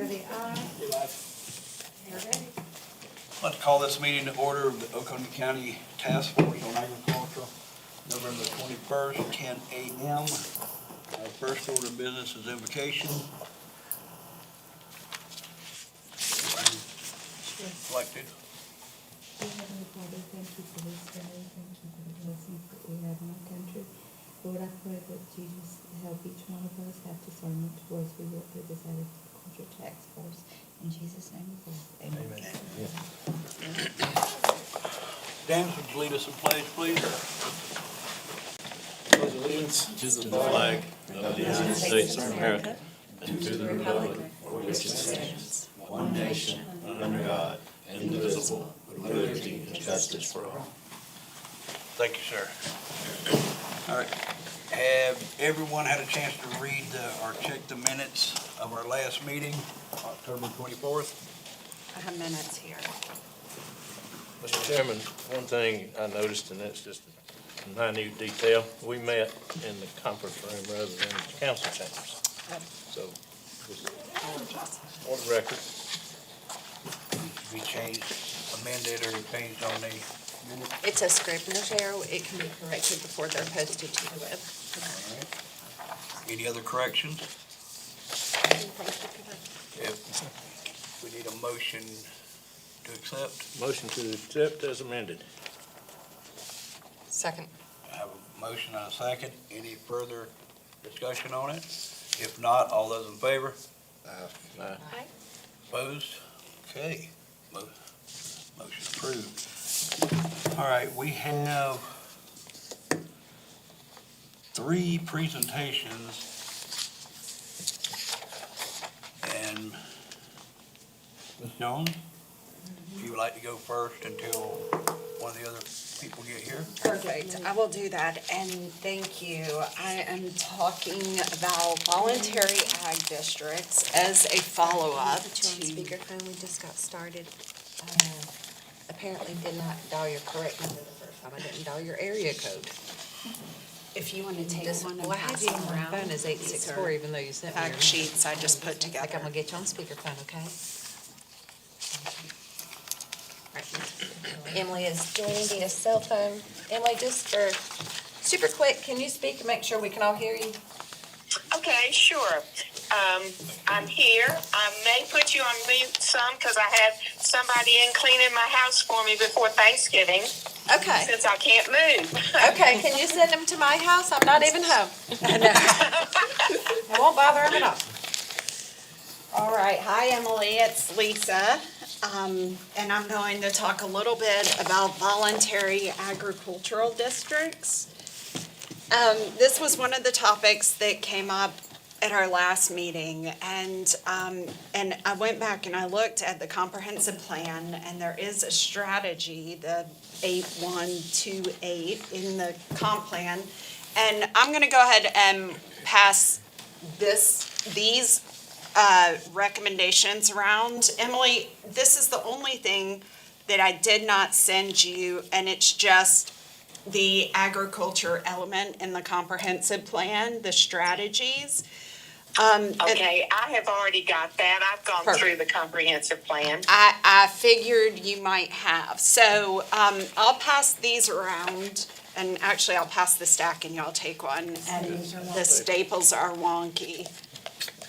the aye. You're ready. I'd like to call this meeting to order of the Oconee County Task Force on Agriculture, November 21st, 10 a.m. Our first order of business is invocation. Elected. Dear Heavenly Father, thank you for this day. Thank you for the blessings that we have in our country. Lord, I pray that Jesus help each one of us have discernment towards we work through this agriculture task force. In Jesus' name we pray. Amen. Dan, would you lead us in pledge, please? Pledge allegiance to the flag of the United States of America and to the republic for which it stands, one nation, under God, indivisible, with liberty and justice for all. Thank you, sir. All right. Have everyone had a chance to read or check the minutes of our last meeting, October 24th? I have minutes here. Mr. Chairman, one thing I noticed, and that's just a minute detail, we met in the conference room rather than the council chambers. So, just on the record. We changed, amended, or changed on the minutes? It's a Scribner's error. It can be corrected before they're posted to the web. All right. Any other corrections? If we need a motion to accept, Motion to accept as amended. Second. I have a motion and a second. Any further discussion on it? If not, all those in favor? Aye. Opposed? Okay. Motion approved. All right, we have 3 presentations. And Ms. Jones, if you would like to go first until one of the other people get here? Perfect. I will do that, and thank you. I am talking about voluntary ag districts as a follow-up to. Speakerphone, we just got started. Apparently did not dial your correct number the first time. I didn't dial your area code. If you want to take This one and one, well, I pass have it you on around. my phone as 864, even though you sent me your. Fact sheets I just put Like, I'm together. gonna get you on speakerphone, okay? Right. Emily is joining via cell phone. Emily, just for super quick, can you speak and make sure we can all hear you? Okay, sure. I'm here. I may put you on mute some because I had somebody in cleaning my house for me before Thanksgiving Okay, since I can't move. okay, can you send them to my house? I'm not even home. I won't bother them at all. All right, hi Emily, it's Lisa. And I'm going to talk a little bit about voluntary agricultural districts. This was one of the topics that came up at our last meeting, and I went back and I looked at the comprehensive plan, and there is a strategy, the 8128 in the comp plan, and I'm gonna go ahead and pass these recommendations around. Emily, this is the only thing that I did not send you, and it's just the agriculture element in the comprehensive plan, the strategies. Okay, I have already got that. I've gone Perfect. through the comprehensive plan. I figured you might have. So I'll pass these around, and actually I'll pass the stack and y'all take one. And the staples are wonky,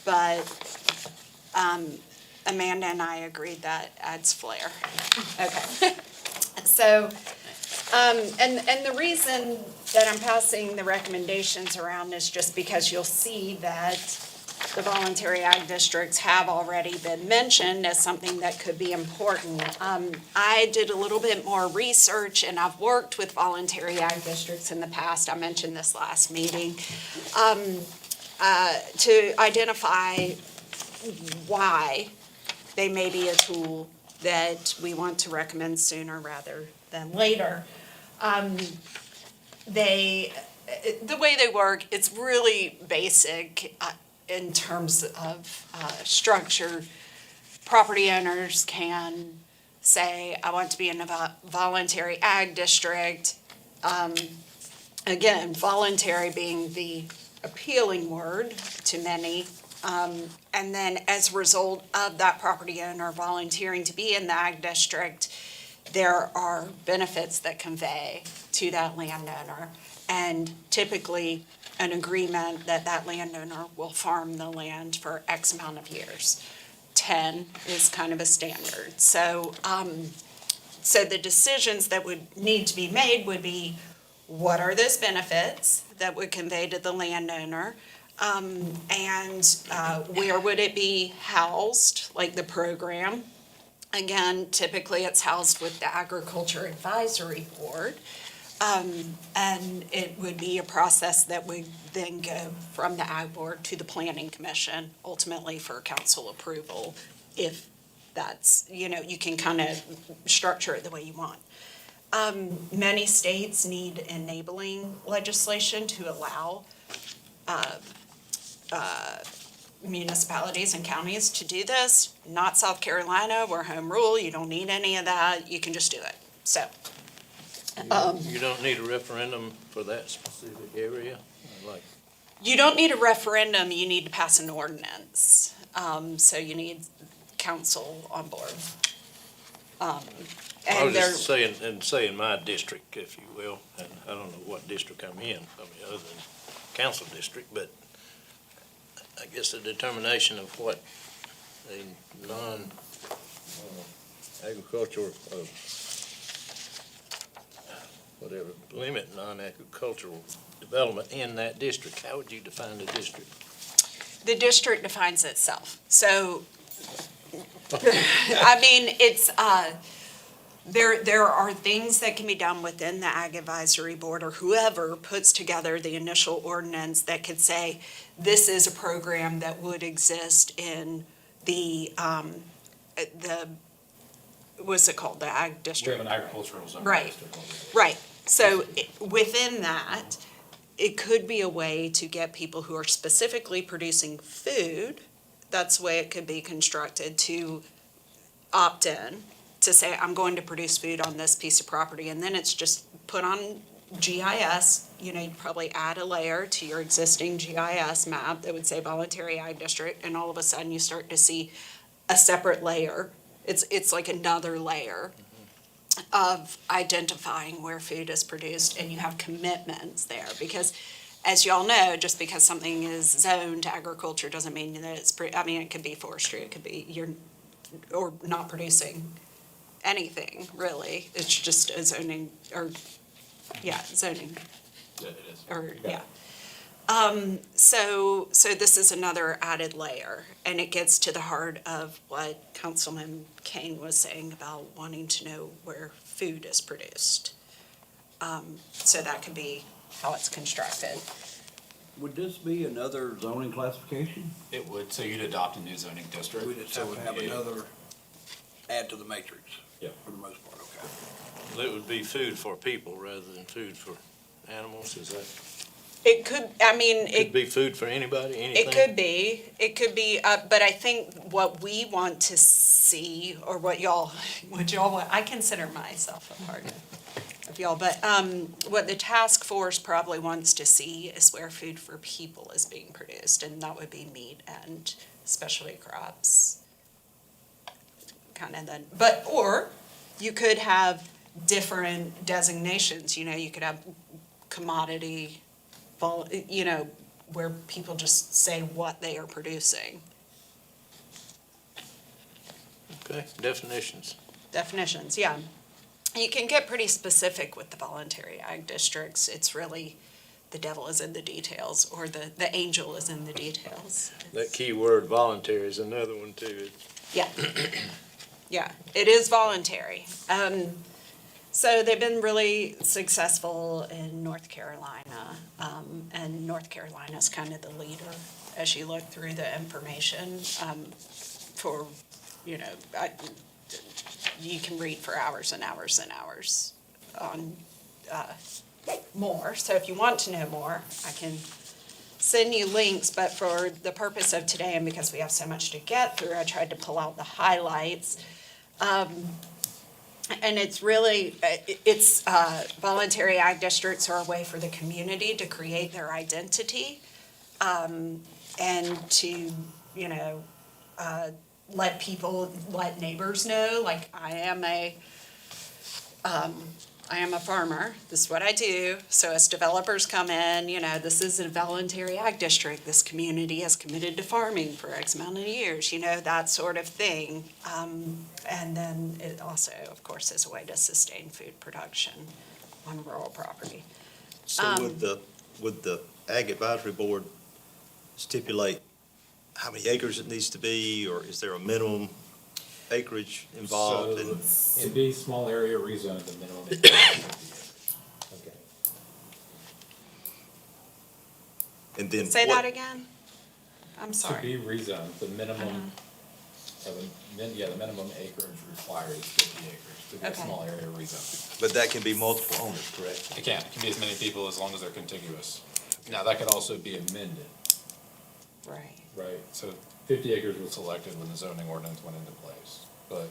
but Amanda and I agreed that adds flair. Okay. So, and the reason that I'm passing the recommendations around is just because you'll see that the voluntary ag districts have already been mentioned as something that could be important. I did a little bit more research, and I've worked with voluntary ag districts in the past. I mentioned this last meeting, to identify why they may be a tool that we want to recommend sooner rather than later. The way they work, it's really basic in terms of structure. Property owners can say, I want to be in a voluntary ag district. Again, voluntary being the appealing word to many And then as a result of that property owner volunteering to be in the ag district, there are benefits that convey to that landowner. And typically, an agreement that that landowner will farm the land for X amount of years. 10 is kind of a standard. So, so the decisions that would need to be made would be, what are those benefits that would convey to the landowner? And where would it be housed, like the program? Again, typically it's housed with the Agriculture Advisory Board. And it would be a process that would then go from the Ag Board to the Planning Commission, ultimately for council approval, if that's, you know, you can kind of structure it the way you want. Many states need enabling legislation to allow municipalities and counties to do this. Not South Carolina, we're home rule, you don't need any of that, you can just do it, so. You don't need a referendum for that specific area? Like, You don't need a referendum, you need to pass an ordinance. So you need council on board. I And was there, just saying, and saying my district, if you will, and I don't know what district I'm in, I mean, other than council district, but I guess the determination of what a non-agricultural, whatever, limit non-agricultural development in that district, how would you define the district? the district defines itself. So, I mean, it's, there are things that can be done within the Ag Advisory Board or whoever puts together the initial ordinance that could say, this is a program that would exist in the, what's it called, the Ag We have District? an agricultural zone. Right. Right. So within that, it could be a way to get people who are specifically producing food, that's the way it could be constructed, to opt in, to say, I'm going to produce food on this piece of property, and then it's just put on GIS. You know, you'd probably add a layer to your existing GIS map that would say voluntary ag district, and all of a sudden you start to see a separate layer. It's like another layer of identifying where food is produced, and you have commitments there. Because as y'all know, just because something is zoned to agriculture doesn't mean that it's, I mean, it could be forestry, it could be you're, or not producing anything, really. It's just a zoning, or, yeah, zoning, Yeah, it is. or, yeah. So this is another added layer, and it gets to the heart of what Councilman Kane was saying about wanting to know where food is produced. So that could be how it's constructed. Would this be another zoning classification? It would, so you'd adopt a new zoning district. We just So have to have it- another add to the matrix? Yeah. For the most part, okay. It would be food for people rather than food for animals, is that? It could, I mean, Could be food for anybody, anything? it could be, but I think what we want to see, or what y'all want, I consider myself a part of y'all, but, what the task force probably wants to see is where food for people is being produced, and that would be meat and specialty crops. Kind of then, but, or you could have different designations, you know, you could have commodity, you know, where people just say what they are producing. Okay, definitions. Definitions, yeah. You can get pretty specific with the voluntary ag districts. It's really, the devil is in the details, or the angel is in the details. That key word voluntary is another one too. Yeah. Yeah, it is voluntary. So they've been really successful in North Carolina, and North Carolina's kind of the leader as you look through the information, for, you know, you can read for hours and hours and hours on, more. So if you want to know more, I can send you links, but for the purpose of today, and because we have so much to get through, I tried to pull out the highlights. And it's really, voluntary ag districts are a way for the community to create their identity. and to, let neighbors know, like, I am a farmer, this is what I do, so as developers come in, this is a voluntary ag district, this community has committed to farming for X amount of years, that sort of thing. And then it also, of course, is a way to sustain food production on rural property. So would the Ag Advisory Board stipulate how many acres it needs to be, or is there a minimum acreage involved? And To be small area rezone, the minimum is 50 okay. And then Say what- that again? I'm acres. To sorry. be rezoned, the minimum, the minimum acreage required is 50 acres to be a Okay. small area rezone. But that can be multiple owners, correct? It can be as many people as long as they're contiguous. Now, that could also be amended, Right. right? So 50 acres was selected when the zoning ordinance went into place, but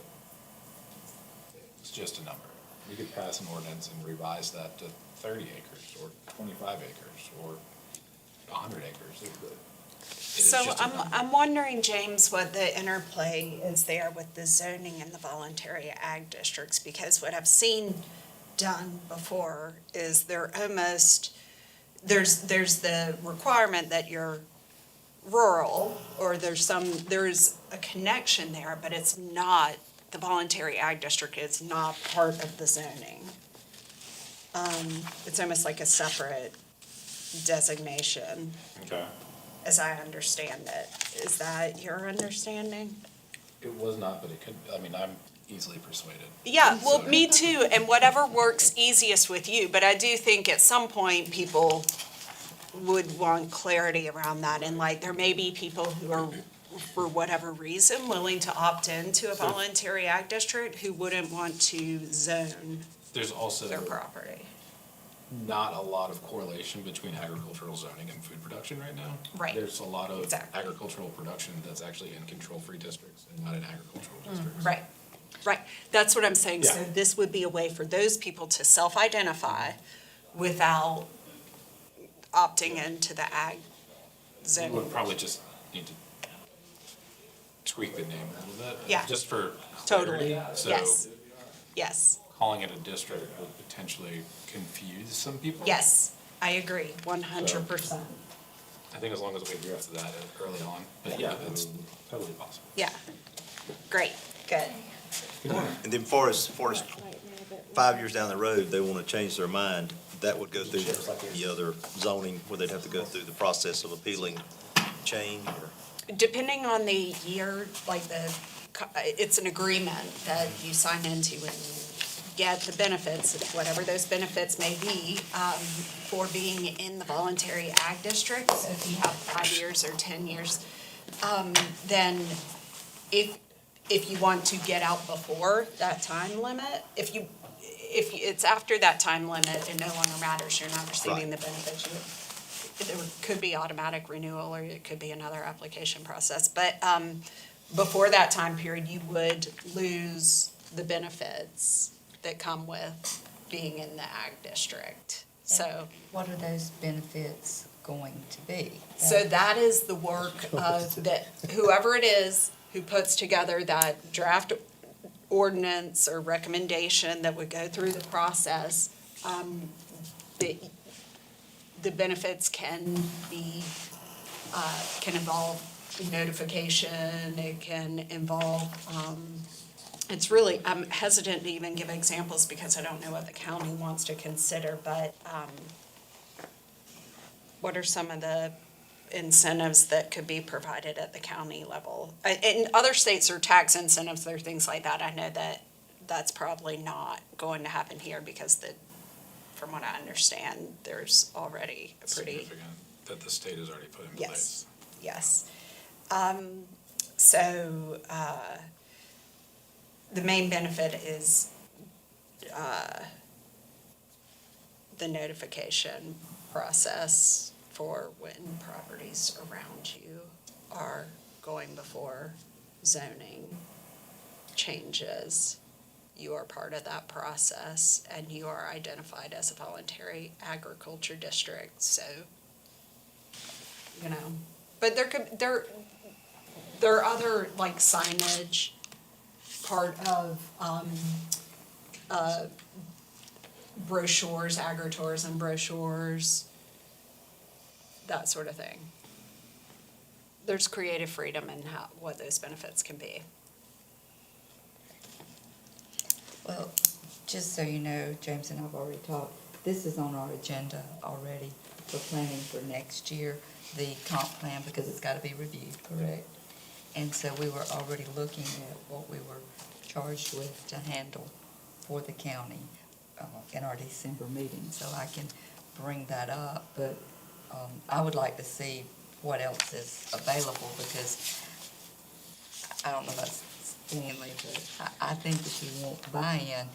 it's just a number. You could pass an ordinance and revise that to 30 acres, or 25 acres, or 100 acres. It is So just a number. I'm wondering, James, what the interplay is there with the zoning and the voluntary ag districts, because what I've seen done before is there's the requirement that you're rural, or there's a connection there, but it's not, the voluntary ag district is not part of the zoning. It's almost like a separate designation, Okay. as I understand it. Is that your understanding? It was not, but it could, I'm easily persuaded. Yeah, well, So- me too, and whatever works easiest with you, but I do think at some point, people would want clarity around that, and like, there may be people who are, for whatever reason, willing to opt into a voluntary ag district who wouldn't want to zone There's also their property. not a lot of correlation between agricultural zoning and food production right now. Right. There's a lot of Exactly. agricultural production that's actually in control-free districts and not in agricultural districts. Right, right, that's what I'm saying, so Yeah. this would be a way for those people to self-identify without opting into the ag We zone. would probably just need to tweak the name a little bit. Yeah. Just for Totally, clarity. So yes, yes, calling it a district would potentially confuse some people. yes, I agree, 100%. I think as long as we address that early on, but yeah, it's totally possible. Yeah, great, good. And then for us 5 years down the road, they want to change their mind, that would go through just like any other zoning, where they'd have to go through the process of appealing change, or? Depending on the year, like it's an agreement that you sign into and get the benefits, whatever those benefits may be, for being in the voluntary ag district. So if you have 5 years or 10 years, then if you want to get out before that time limit, if it's after that time limit, it no longer matters, you're not receiving the benefits. There could be automatic renewal, or it could be another application process. But before that time period, you would lose the benefits that come with being in the ag district. So, What are those benefits going to be? so that is the work of that, whoever it is who puts together that draft ordinance or recommendation that would go through the process, the benefits can be, can involve notification, it can involve, it's really, I'm hesitant to even give examples because I don't know what the county wants to consider, but, what are some of the incentives that could be provided at the county level? In other states, there are tax incentives, there are things like that. I know that that's probably not going to happen here because from what I understand, there's already a pretty, Significant that the state has already put in place. yes. So, the main benefit is, the notification process for when properties around you are going before zoning changes. You are part of that process, and you are identified as a voluntary agriculture district, so, But there are other, like, signage, part of, brochures, agritourism brochures, that sort of thing. There's creative freedom in what those benefits can be. Well, just so you know, James and I've already talked, this is on our agenda already for planning for next year, the comp plan, because it's gotta be reviewed, correct? And so we were already looking at what we were charged with to handle for the county in our December meeting, so I can bring that up, but I would like to see what else is available, because I don't know about Stanley, but I think if you want buy-in,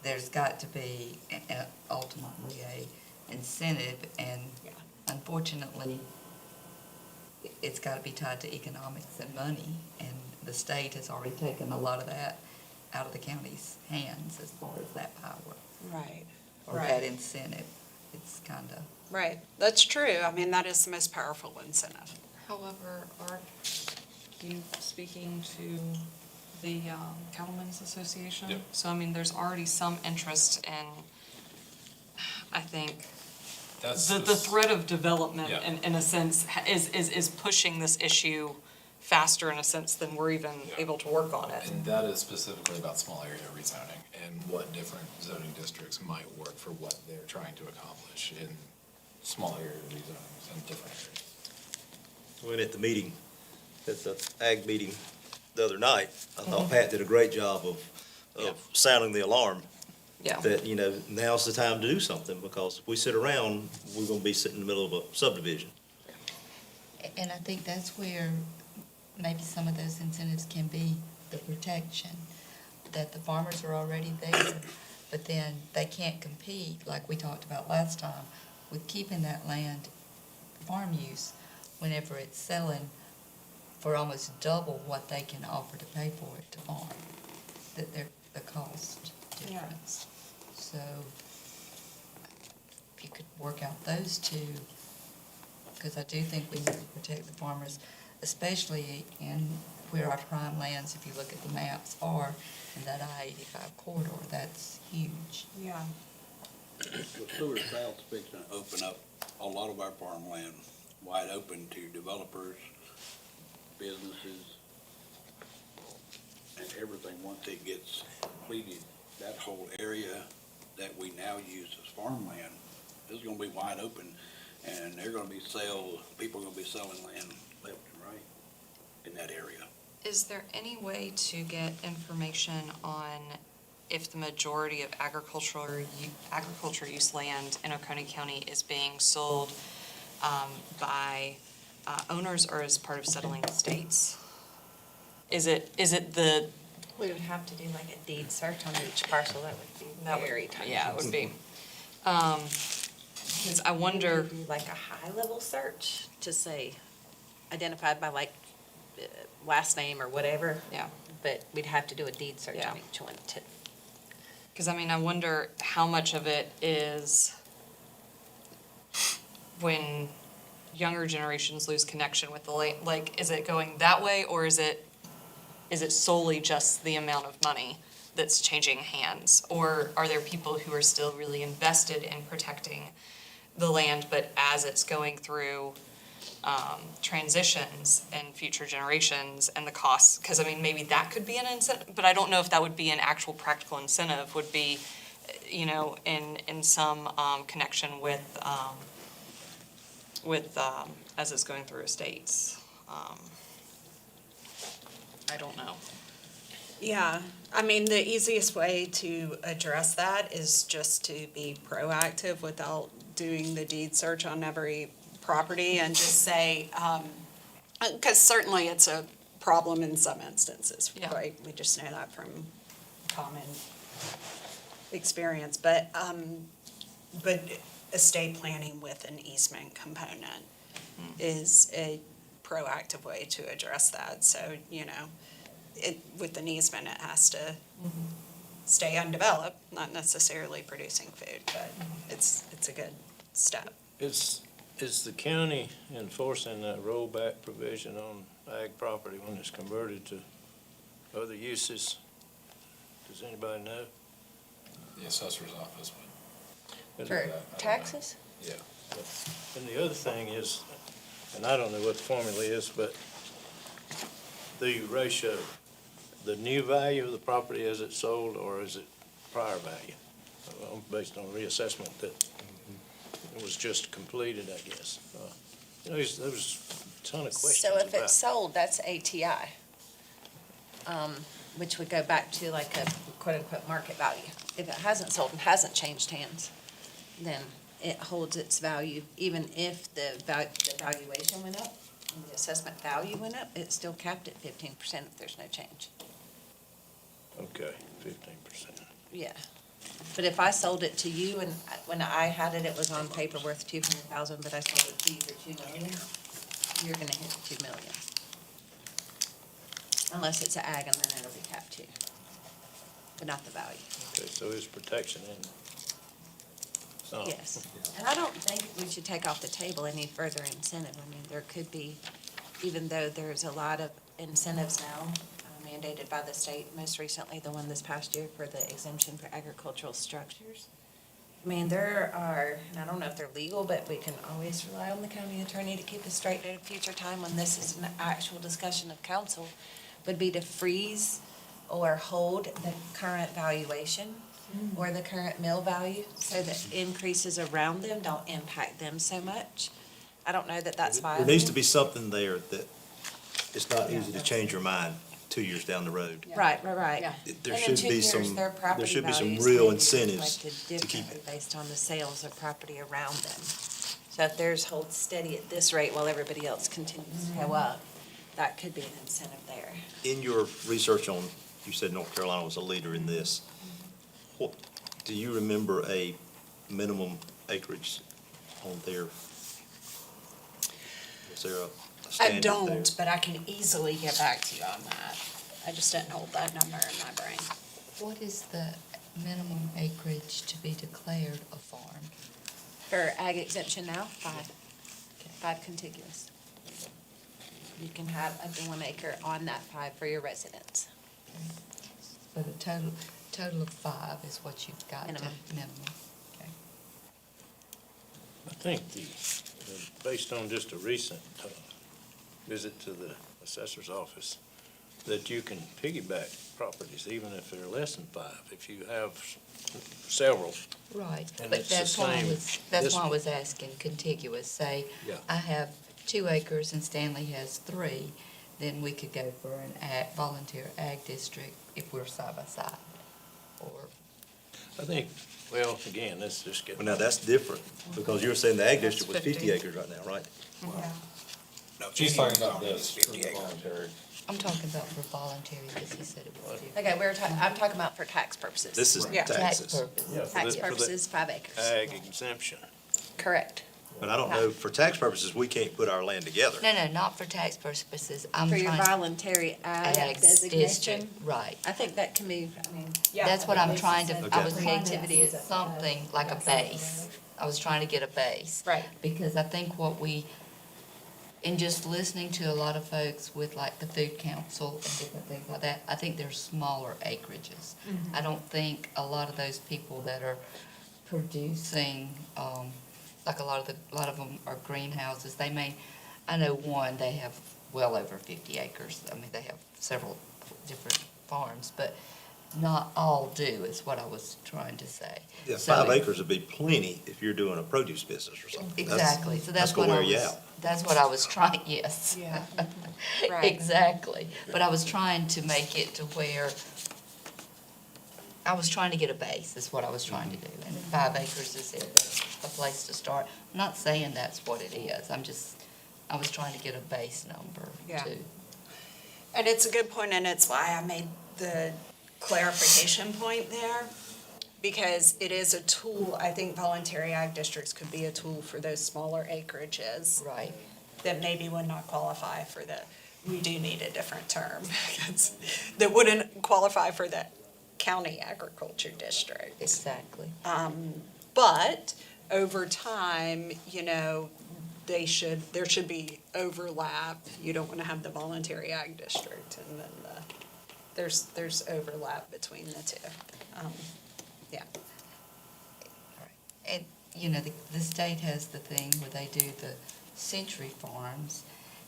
there's got to be ultimately a incentive, and unfortunately, it's got to be tied to economics and money, and the state has already taken a lot of that out of the county's hands as far as that power, Right. or that incentive. It's kind of. Right, that's true. I mean, that is the most powerful incentive. However, are you speaking to the Cattlemen's Association? Yep. So, I mean, there's already some interest in, I think, That's the threat of development, Yeah. in a sense, is pushing this issue faster in a sense than we're even able to work on it. And that is specifically about small area rezoning and what different zoning districts might work for what they're trying to accomplish in small area rezonings in different areas. When at the meeting, at the ag meeting the other night, I thought Pat did a great job of sounding the alarm. Yeah. That, now's the time to do something, because if we sit around, we're gonna be sitting in the middle of a subdivision. And I think that's where maybe some of those incentives can be the protection, that the farmers are already there, but then they can't compete, like we talked about last time, with keeping that land farm use whenever it's selling for almost double what they can offer to pay for it to farm, that they're the cost difference. So if you could work out those two, because I do think we need to protect the farmers, especially in where our prime lands, if you look at the maps, are in that I-85 corridor. That's huge. Yeah. The Sewer South's fixing to open up a lot of our farmland wide open to developers, businesses, and everything. Once it gets completed, that whole area that we now use as farmland is gonna be wide open, and they're gonna be people are gonna be selling land left and right in that area. Is there any way to get information on if the majority of agriculture use land in Oconee County is being sold by owners or as part of settling estates? Is it the? We would have to do like a deed search on each parcel, that would be very time. Yeah, it would be. 'Cause I wonder. Do like a high-level search to say identified by like last name or whatever. Yeah. But we'd have to do a deed search Yeah. on each one too. Because, I mean, I wonder how much of it is when younger generations lose connection with the land. Like, is it going that way, or is it solely just the amount of money that's changing hands? Or are there people who are still really invested in protecting the land, but as it's going through transitions and future generations and the costs, because I mean, maybe that could be an incentive, but I don't know if that would be an actual practical incentive, would be, in some connection with as it's going through estates. I don't know. Yeah, I mean, the easiest way to address that is just to be proactive without doing the deed search on every property and just say, because certainly it's a problem in some instances, Yeah. right? We just know that from common experience, but estate planning with an easement component is a proactive way to address that. So, with an easement, it has to stay undeveloped, not necessarily producing food, but it's a good step. It's Is the county enforcing that rollback provision on ag property when it's converted to other uses? Does anybody know? The assessor's office would. For taxes? Yeah. And the other thing is, and I don't know what the formula is, but the ratio, the new value of the property as it's sold, or is it prior value? Based on reassessment that was just completed, I guess. You know, there was a ton of questions So if about. it's sold, that's ATI, which would go back to like a quote-unquote market value. If it hasn't sold and hasn't changed hands, then it holds its value, even if the valuation went up, and the assessment value went up, it's still capped at 15% if there's no change. Okay, 15%. Yeah. But if I sold it to you and when I had it, it was on paper worth 200,000, but I sold it to you for 2 million, you're gonna hit the 2 million. Unless it's an ag and then it'll be capped too, but not the value. Okay, so there's protection in. some. Yes. And I don't think we should take off the table any further incentive. I mean, there could be, even though there's a lot of incentives now mandated by the state, most recently the one this past year for the exemption for agricultural structures. I mean, there are, and I don't know if they're legal, but we can always rely on the county attorney to keep us straight at a future time when this is an actual discussion of council, would be to freeze or hold the current valuation or the current mill value so that increases around them don't impact them so much. I don't know that that's viable. There needs to be something there that it's not easy to change your mind 2 years down the road. Right. Yeah. There And in should 2 be years, some, their property there should be some values real may be incentives reflected to keep differently it. based on the sales of property around them. So if theirs holds steady at this rate while everybody else continues to go up, that could be an incentive there. In your research on, you said North Carolina was a leader in this. What, do you remember a minimum acreage on there? Was there a I standard there? don't, but I can easily get back to you on that. I just didn't hold that number in my brain. What is the minimum acreage to be declared a farm? For ag exemption now, 5 contiguous. You can have up to 1 acre on that 5 for your residents. But a total of 5 is what you've got to Minimum. minimum. Okay. I think based on just a recent visit to the assessor's office, that you can piggyback properties even if they're less than 5, if you have several. Right, And but it's the that's why same that's why I this- was asking contiguous. Say, Yeah. I have 2 acres and Stanley has 3, then we could go for an volunteer ag district if we're side by side. Or, I think, well, again, let's just get. Well, now, that's different, because you were saying the ag That's district was 50 50. acres right now, right? No, She's any talking about zone is this, for 50 the acres. voluntary. I'm talking about for voluntary, because he said it was 50. Okay, I'm talking about for tax purposes. This is Yeah. Tax taxes. purposes. Yeah, for Tax the- for the purposes, 5 acres. Ag exemption. Correct. But I don't know, for tax purposes, we can't put our land together. No, not for tax purposes. I'm For your trying voluntary ag ag designation. district, right. I think that can be, I mean. That's what I'm trying to, I was Okay. creativity is something like a base. I was trying to get a base. Right. Because I think what we, in just listening to a lot of folks with like the food council and different things like that, I think there's smaller acreages. I don't think a lot of those people that are producing, like a lot of them are greenhouses, they may, I know one, they have well over 50 acres. I mean, they have several different farms, but not all do, is what I was trying to say. Yeah, So 5 it- acres would be plenty if you're doing a produce business or something. Exactly, so that's gonna what I wear you was, out. that's what I was trying, yes. Yeah. Right. Exactly, but I was trying to make it to where, I was trying to get a base, is what I was trying to do, and 5 acres is a place to start. I'm not saying that's what it is, I was trying to get a base number Yeah. too. And it's a good point, and it's why I made the clarification point there, because it is a tool. I think voluntary ag districts could be a tool for those smaller acreages Right, that maybe would not qualify for we do need a different term, that wouldn't qualify for the county agriculture district. exactly. But over time, there should be overlap. You don't want to have the voluntary ag district and then there's overlap between the two. Yeah. And, you know, the state has the thing where they do the century farms,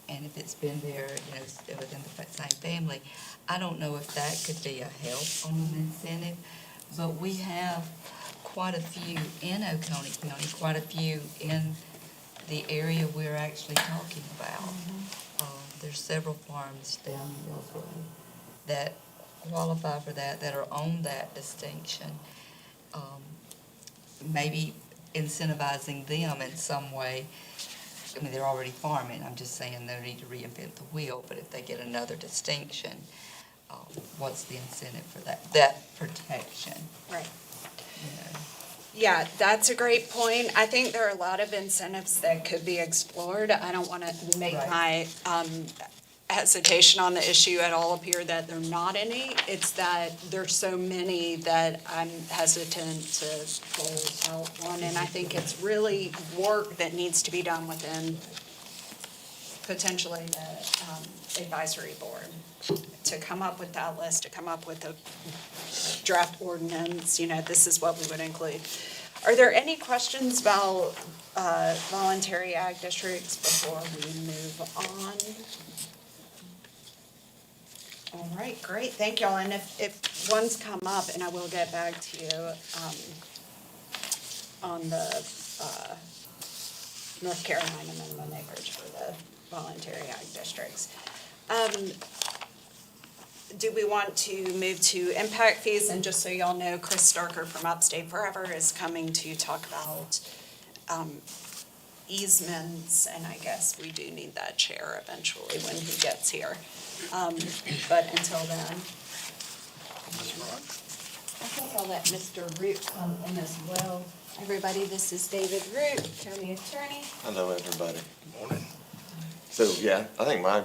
and if it's been there, you know, it's within the same family, I don't know if that could be a help on an incentive, but we have quite a few in Oconee County, quite a few in the area we're actually talking about. There's several farms down in Beltway that qualify for that are on that distinction. Maybe incentivizing them in some way. I mean, they're already farming, I'm just saying they need to reinvent the wheel, but if they get another distinction, what's the incentive for that protection? Right. You know? Yeah, that's a great point. I think there are a lot of incentives that could be explored. I don't want to make Right. my hesitation on the issue at all appear that there are not any. It's that there's so many that I'm hesitant to pull out one. And I think it's really work that needs to be done within potentially the advisory board to come up with that list, to come up with a draft ordinance, you know, this is what we would include. Are there any questions about voluntary ag districts before we move on? All right, great, thank y'all. And if one's come up, and I will get back to you on the North Carolina minimum acreage for the voluntary ag districts. Do we want to move to impact fees? And just so y'all know, Chris Starker from Upstate Forever is coming to talk about easements, and I guess we do need that chair eventually when he gets here. But until then, I think I'll let Mr. Root come in as well. Everybody, this is David Root, county attorney. Hello, everybody. Morning. So, yeah, I think my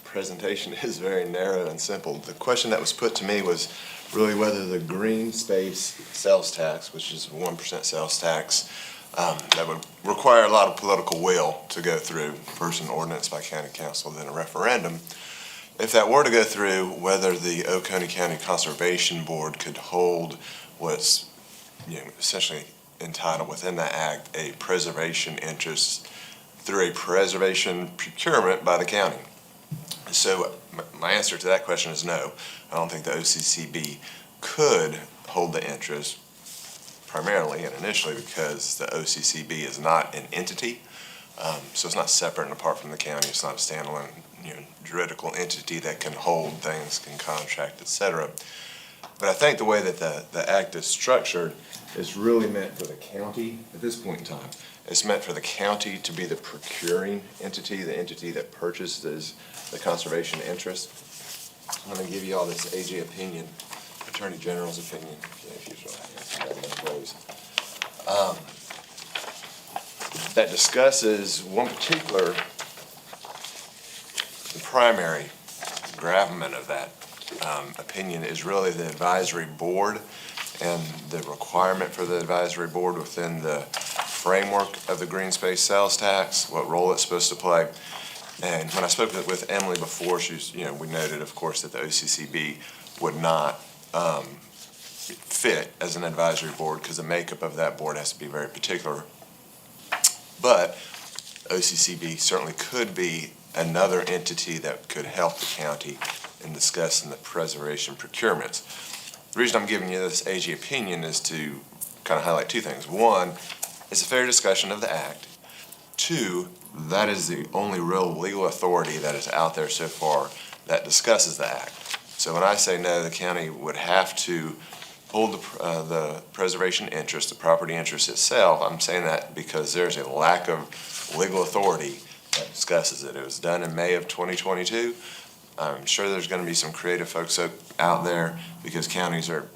presentation is very narrow and simple. The question that was put to me was really whether the green space sales tax, which is 1% sales tax, that would require a lot of political will to go through, first an ordinance by county council, then a referendum. If that were to go through, whether the Oconee County Conservation Board could hold what's, essentially entitled within the act a preservation interest through a preservation procurement by the county. So my answer to that question is no. I don't think the OCCB could hold the interest primarily and initially because the OCCB is not an entity. So it's not separate and apart from the county. It's not a standalone, juridical entity that can hold things, can contract, et cetera. But I think the way that the act is structured is really meant for the county at this point in time. It's meant for the county to be the procuring entity, the entity that purchases the conservation interest. I'm going to give you all this AG opinion, Attorney General's opinion, if you that discusses one particular, the primary gravamen of that opinion is really the advisory board and the requirement for the advisory board within the framework of the green space sales tax, what role it's supposed to play. And when I spoke with Emily before, she's, we noted, of course, that the OCCB would not fit as an advisory board because the makeup of that board has to be very particular. But OCCB certainly could be another entity that could help the county in discussing the preservation procurements. The reason I'm giving you this AG opinion is to kind of highlight two things. One, it's a fair discussion of the act. Two, that is the only real legal authority that is out there so far that discusses the act. So when I say no, the county would have to hold the preservation interest, the property interest itself. I'm saying that because there's a lack of legal authority that discusses it. It was done in May of 2022. I'm sure there's going to be some creative folks out there because counties are,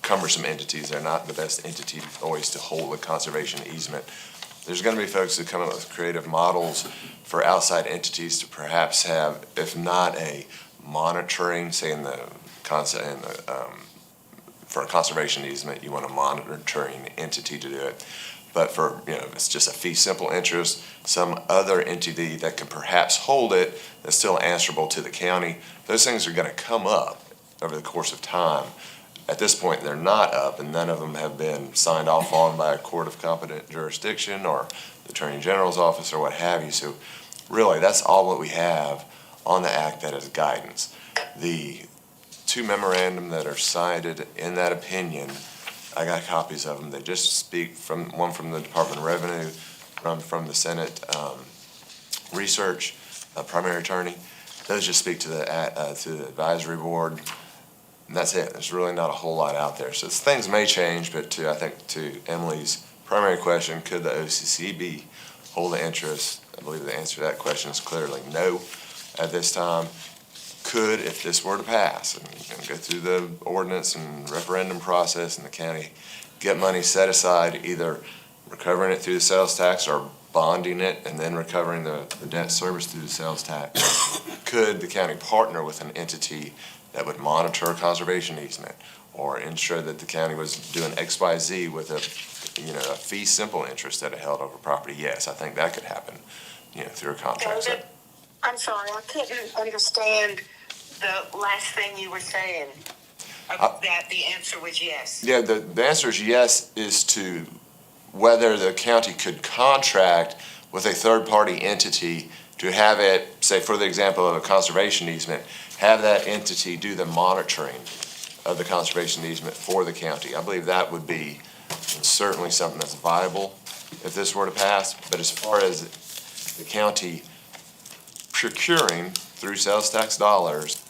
cumbersome entities. They're not the best entity always to hold a conservation easement. There's going to be folks who come up with creative models for outside entities to perhaps have, if not a monitoring, say in the for a conservation easement, you want a monitoring entity to do it. But for, if it's just a fee simple interest, some other entity that can perhaps hold it, that's still answerable to the county, those things are gonna come up over the course of time. At this point, they're not up, and none of them have been signed off on by a court of competent jurisdiction or the Attorney General's office or what have you. So really, that's all what we have on the act that is guidance. The two memorandum that are cited in that opinion, I got copies of them. They just speak one from the Department of Revenue, from the Senate Research, primary attorney. Those just speak to the advisory board. And that's it. There's really not a whole lot out there. So things may change, but I think to Emily's primary question, could the OCCB hold the interest? I believe the answer to that question is clearly no at this time. Could, if this were to pass and go through the ordinance and referendum process and the county get money set aside, either recovering it through the sales tax or bonding it and then recovering the debt service through the sales tax, could the county partner with an entity that would monitor a conservation easement or ensure that the county was doing X, Y, Z with a fee simple interest that it held over property? Yes, I think that could happen, through a contract. David, I'm sorry, I couldn't understand the last thing you were saying. That the answer was yes. Yeah, the answer is yes, is to whether the county could contract with a third-party entity to have it, say for the example of a conservation easement, have that entity do the monitoring of the conservation easement for the county. I believe that would be certainly something that's viable if this were to pass. But as far as the county procuring through sales tax dollars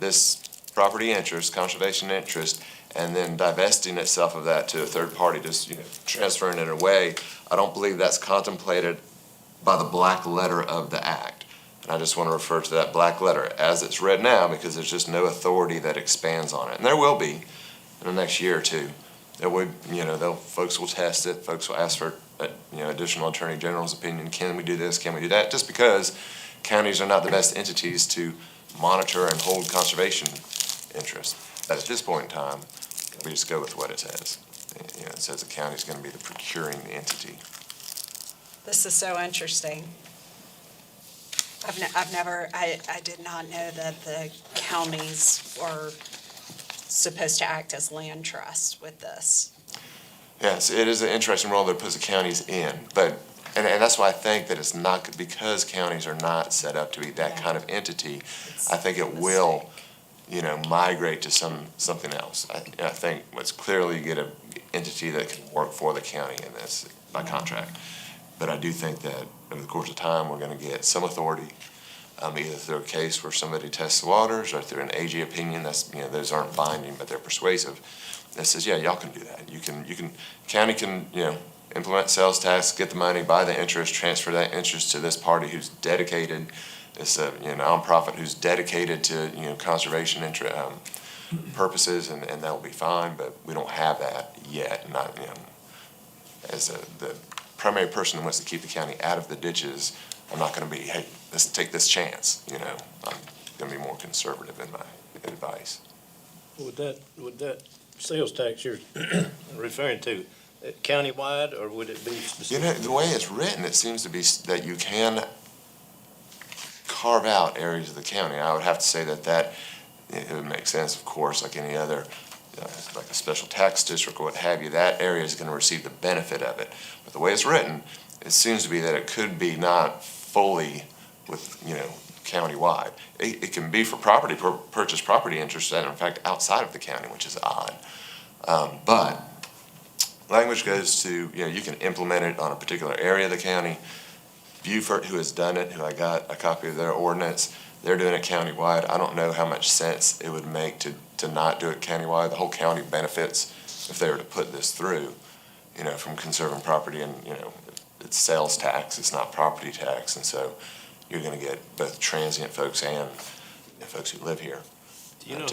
this property interest, conservation interest, and then divesting itself of that to a third party, just transferring it away, I don't believe that's contemplated by the black letter of the act. And I just want to refer to that black letter as it's read now, because there's just no authority that expands on it. And there will be in the next year or two. Folks will test it. Folks will ask for additional Attorney General's opinion. Can we do this? Can we do that? Just because counties are not the best entities to monitor and hold conservation interests. But at this point in time, we just go with what it says. It says the county's going to be the procuring entity. This is so interesting. I did not know that the counties were supposed to act as land trusts with this. Yes, it is an interesting role that it puts the counties in, and that's why I think that it's not, because counties are not set up to be that kind of entity, I think it will, migrate to something else. I think it's clearly you get an entity that can work for the county in this by contract. But I do think that over the course of time, we're gonna get some authority, either through a case where somebody tests the waters or through an AG opinion. That's, those aren't binding, but they're persuasive. That says, yeah, y'all can do that. County can, implement sales tax, get the money, buy the interest, transfer that interest to this party who's dedicated. It's a nonprofit who's dedicated to conservation purposes, and that will be fine. But we don't have that yet. Not as the primary person who wants to keep the county out of the ditches. I'm not going to be, hey, let's take this chance. I'm going to be more conservative in my advice. Would that sales tax you're referring to countywide, or would it be specific? The way it's written, it seems to be that you can carve out areas of the county. I would have to say that it would make sense, of course, like any other, like a special tax district or what have you. That area is going to receive the benefit of it. But the way it's written, it seems to be that it could be not fully with, countywide. It can be for purchase property interests that are in fact outside of the county, which is odd. But language goes to, you can implement it on a particular area of the county. Beaufort, who has done it, who I got a copy of their ordinance, they're doing it countywide. I don't know how much sense it would make to not do it countywide. The whole county benefits if they were to put this through, from conserving property, and, it's sales tax, it's not property tax, and so you're gonna get both transient folks and folks who live here. Do you know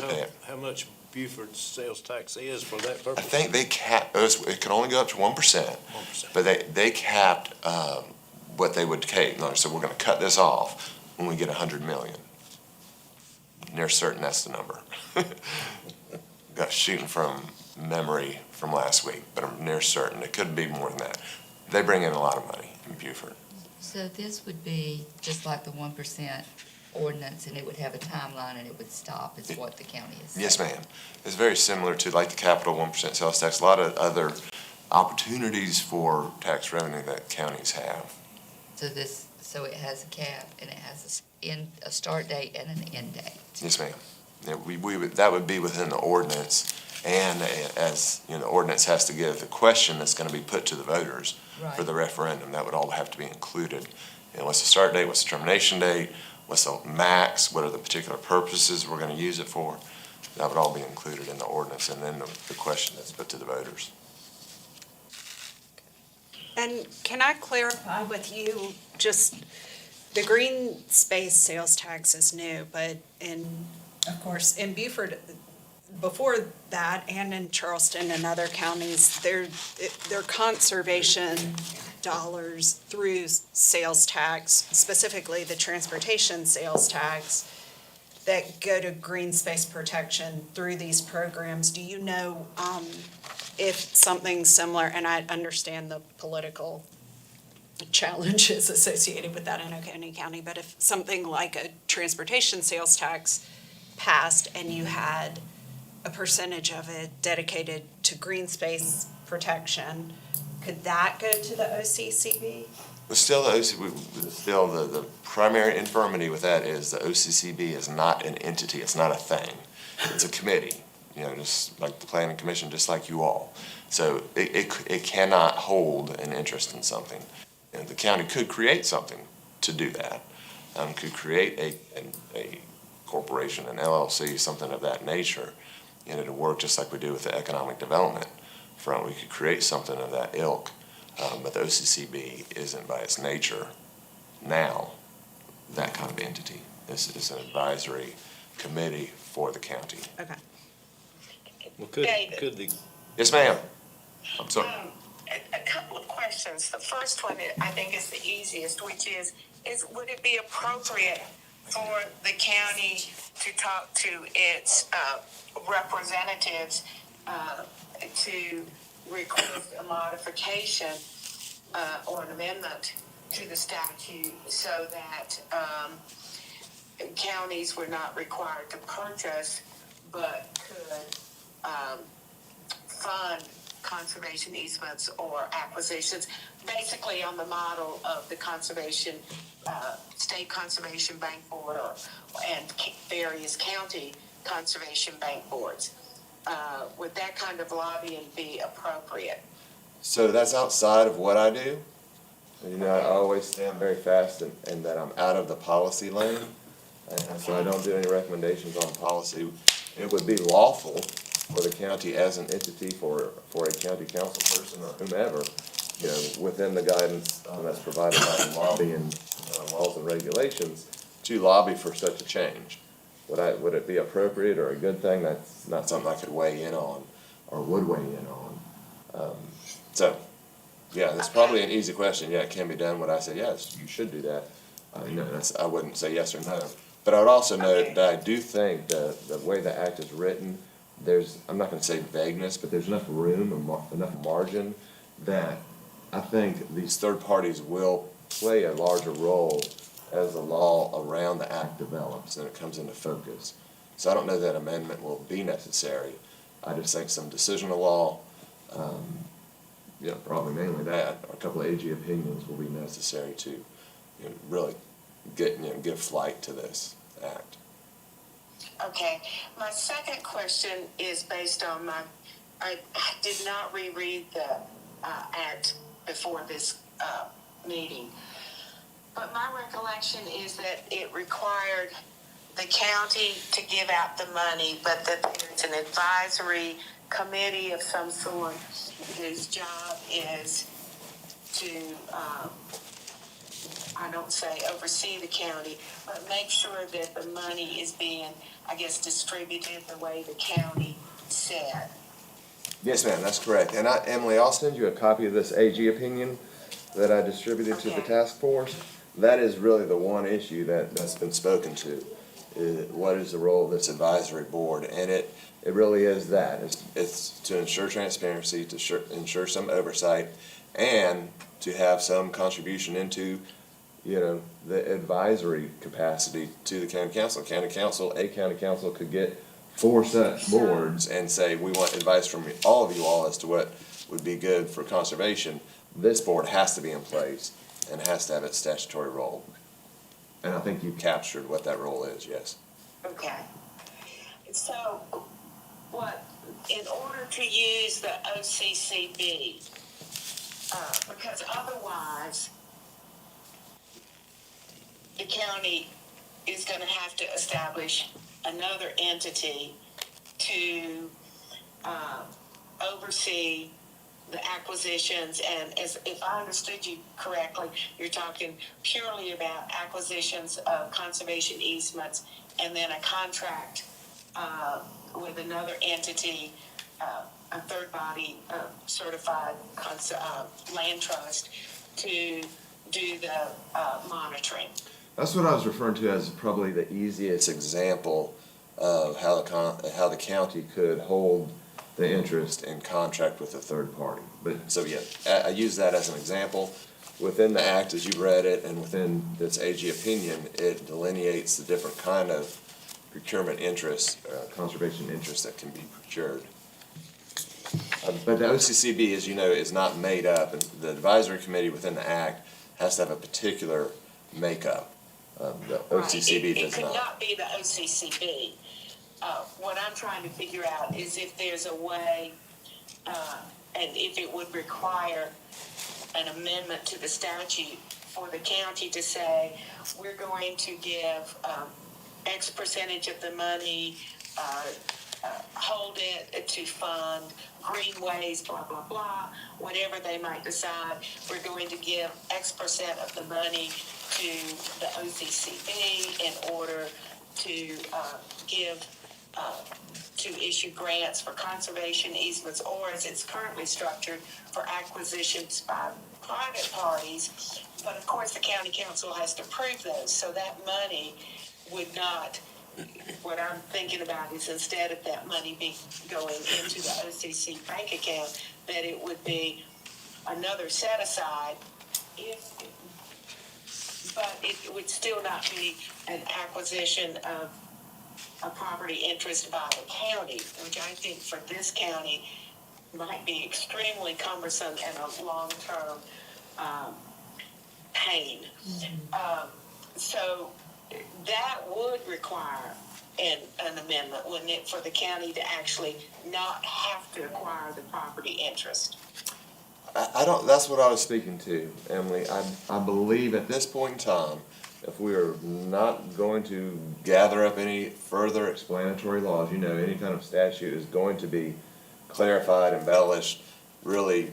how much Beaufort's sales tax is for that I purpose? think they it can only go up to 1%. 1%. But they capped what they would take. So we're going to cut this off when we get 100 million. Near certain that's the number. Got shooting from memory from last week, but I'm near certain it could be more than that. They bring in a lot of money in Beaufort. So this would be just like the 1% ordinance, and it would have a timeline and it would stop, is what the county is saying? Yes, ma'am. It's very similar to like the capital 1% sales tax, a lot of other opportunities for tax revenue that counties have. So it has a cap, and it has a start date and an end date? Yes, ma'am. Yeah, that would be within the ordinance, and as, the ordinance has to give the question that's gonna be put to the voters for the referendum, that would all have to be included. What's the start date, what's the termination date, what's the max, what are the particular purposes we're gonna use it for? That would all be included in the ordinance, and then the question that's put to the voters. And can I clarify with you, just, the green space sales tax is new, but of course, in Beaufort, before that, and in Charleston and other counties, their conservation dollars through sales tax, specifically the transportation sales tax, that go to green space protection through these programs. Do you know if something similar, and I understand the political challenges associated with that in Oconee County, but if something like a transportation sales tax passed and you had a percentage of it dedicated to green space protection, could that go to the OCCB? But still, the primary infirmity with that is the OCCB is not an entity, it's not a thing. It's a committee, just like the planning commission, just like you all. So it cannot hold an interest in something. And the county could create something to do that. Could create a corporation, an LLC, something of that nature, and it'll work just like we do with the economic development front. We could create something of that ilk. But the OCCB isn't by its nature now that kind of entity. This is an advisory committee for the county. Okay. Well, David. could the, Yes, ma'am. I'm sorry. A couple of questions. The first one, I think, is the easiest, which is would it be appropriate for the county to talk to its representatives to request a modification or an amendment to the statute so that counties were not required to purchase but could fund conservation easements or acquisitions, basically on the model of the state conservation bank board and various county conservation bank boards. Would that kind of lobbying be appropriate? So that's outside of what I do. I always stand very fast in that I'm out of the policy lane. And so I don't do any recommendations on policy. It would be lawful for the county as an entity, for a county council person or whomever, within the guidance that's provided by the lobbying laws and regulations, to lobby for such a change. Would it be appropriate or a good thing? That's not something I could weigh in on or would weigh in on. So, yeah, that's probably an easy question. Yeah, it can be done. Would I say, yes, you should do that? I wouldn't say yes or no. But I would also note that I do think the way the act is written, I'm not going to say vagueness, but there's enough room and enough margin that I think these third parties will play a larger role as the law around the act develops and it comes into focus. So I don't know that amendment will be necessary. I just think some decisional law, probably mainly that, or a couple of AG opinions will be necessary to really give flight to this act. Okay. My second question is based on I did not reread the act before this meeting. But my recollection is that it required the county to give out the money, but that there's an advisory committee of some sort whose job is to, I don't say oversee the county, but make sure that the money is being, distributed the way the county said. Yes, ma'am, that's correct. And Emily, I'll send you a copy of this AG opinion that I distributed to the task force. That is really the one issue that's been spoken to. What is the role of this advisory board? And it really is that. It's to ensure transparency, to ensure some oversight, and to have some contribution into, you know, the advisory capacity to the county council. A county council could get 4 such boards and say, we want advice from all of you all as to what would be good for conservation. This board has to be in place and has to have its statutory role. And I think you captured what that role is, yes. Okay. So, in order to use the OCCB, because otherwise, the county is gonna have to establish another entity to, oversee the acquisitions, and if I understood you correctly, you're talking purely about acquisitions of conservation easements and then a contract, with another entity, a third body, certified land trust to do the, monitoring. That's what I was referring to as probably the easiest example of how the county could hold the interest in contract with a third party. But, so yeah, I use that as an example. Within the act, as you read it, and within this AG opinion, it delineates the different kind of procurement interests, conservation interests that can be procured. But the OCCB, as you know, is not made up, and the advisory committee within the act has to have a particular makeup. The OCCB Right. It does could not. not be the OCCB. What I'm trying to figure out is if there's a way, and if it would require an amendment to the statute for the county to say, we're going to give, X percentage of the money, hold it to fund greenways, blah, blah, blah, whatever they might decide. We're going to give X percent of the money to the OCCB in order to to issue grants for conservation easements, or as it's currently structured, for acquisitions by private parties. But of course, the county council has to approve those, so that money would not, what I'm thinking about is instead of that money be going into the OCC bank account, that it would be another set aside but it would still not be an acquisition of a property interest by the county, which I think for this county might be extremely cumbersome and a long-term pain. So that would require an amendment, wouldn't it, for the county to actually not have to acquire the property interest? I don't, that's what I was speaking to, Emily. I believe at this point in time, if we are not going to gather up any further explanatory laws, you know, any kind of statute is going to be clarified, embellished, really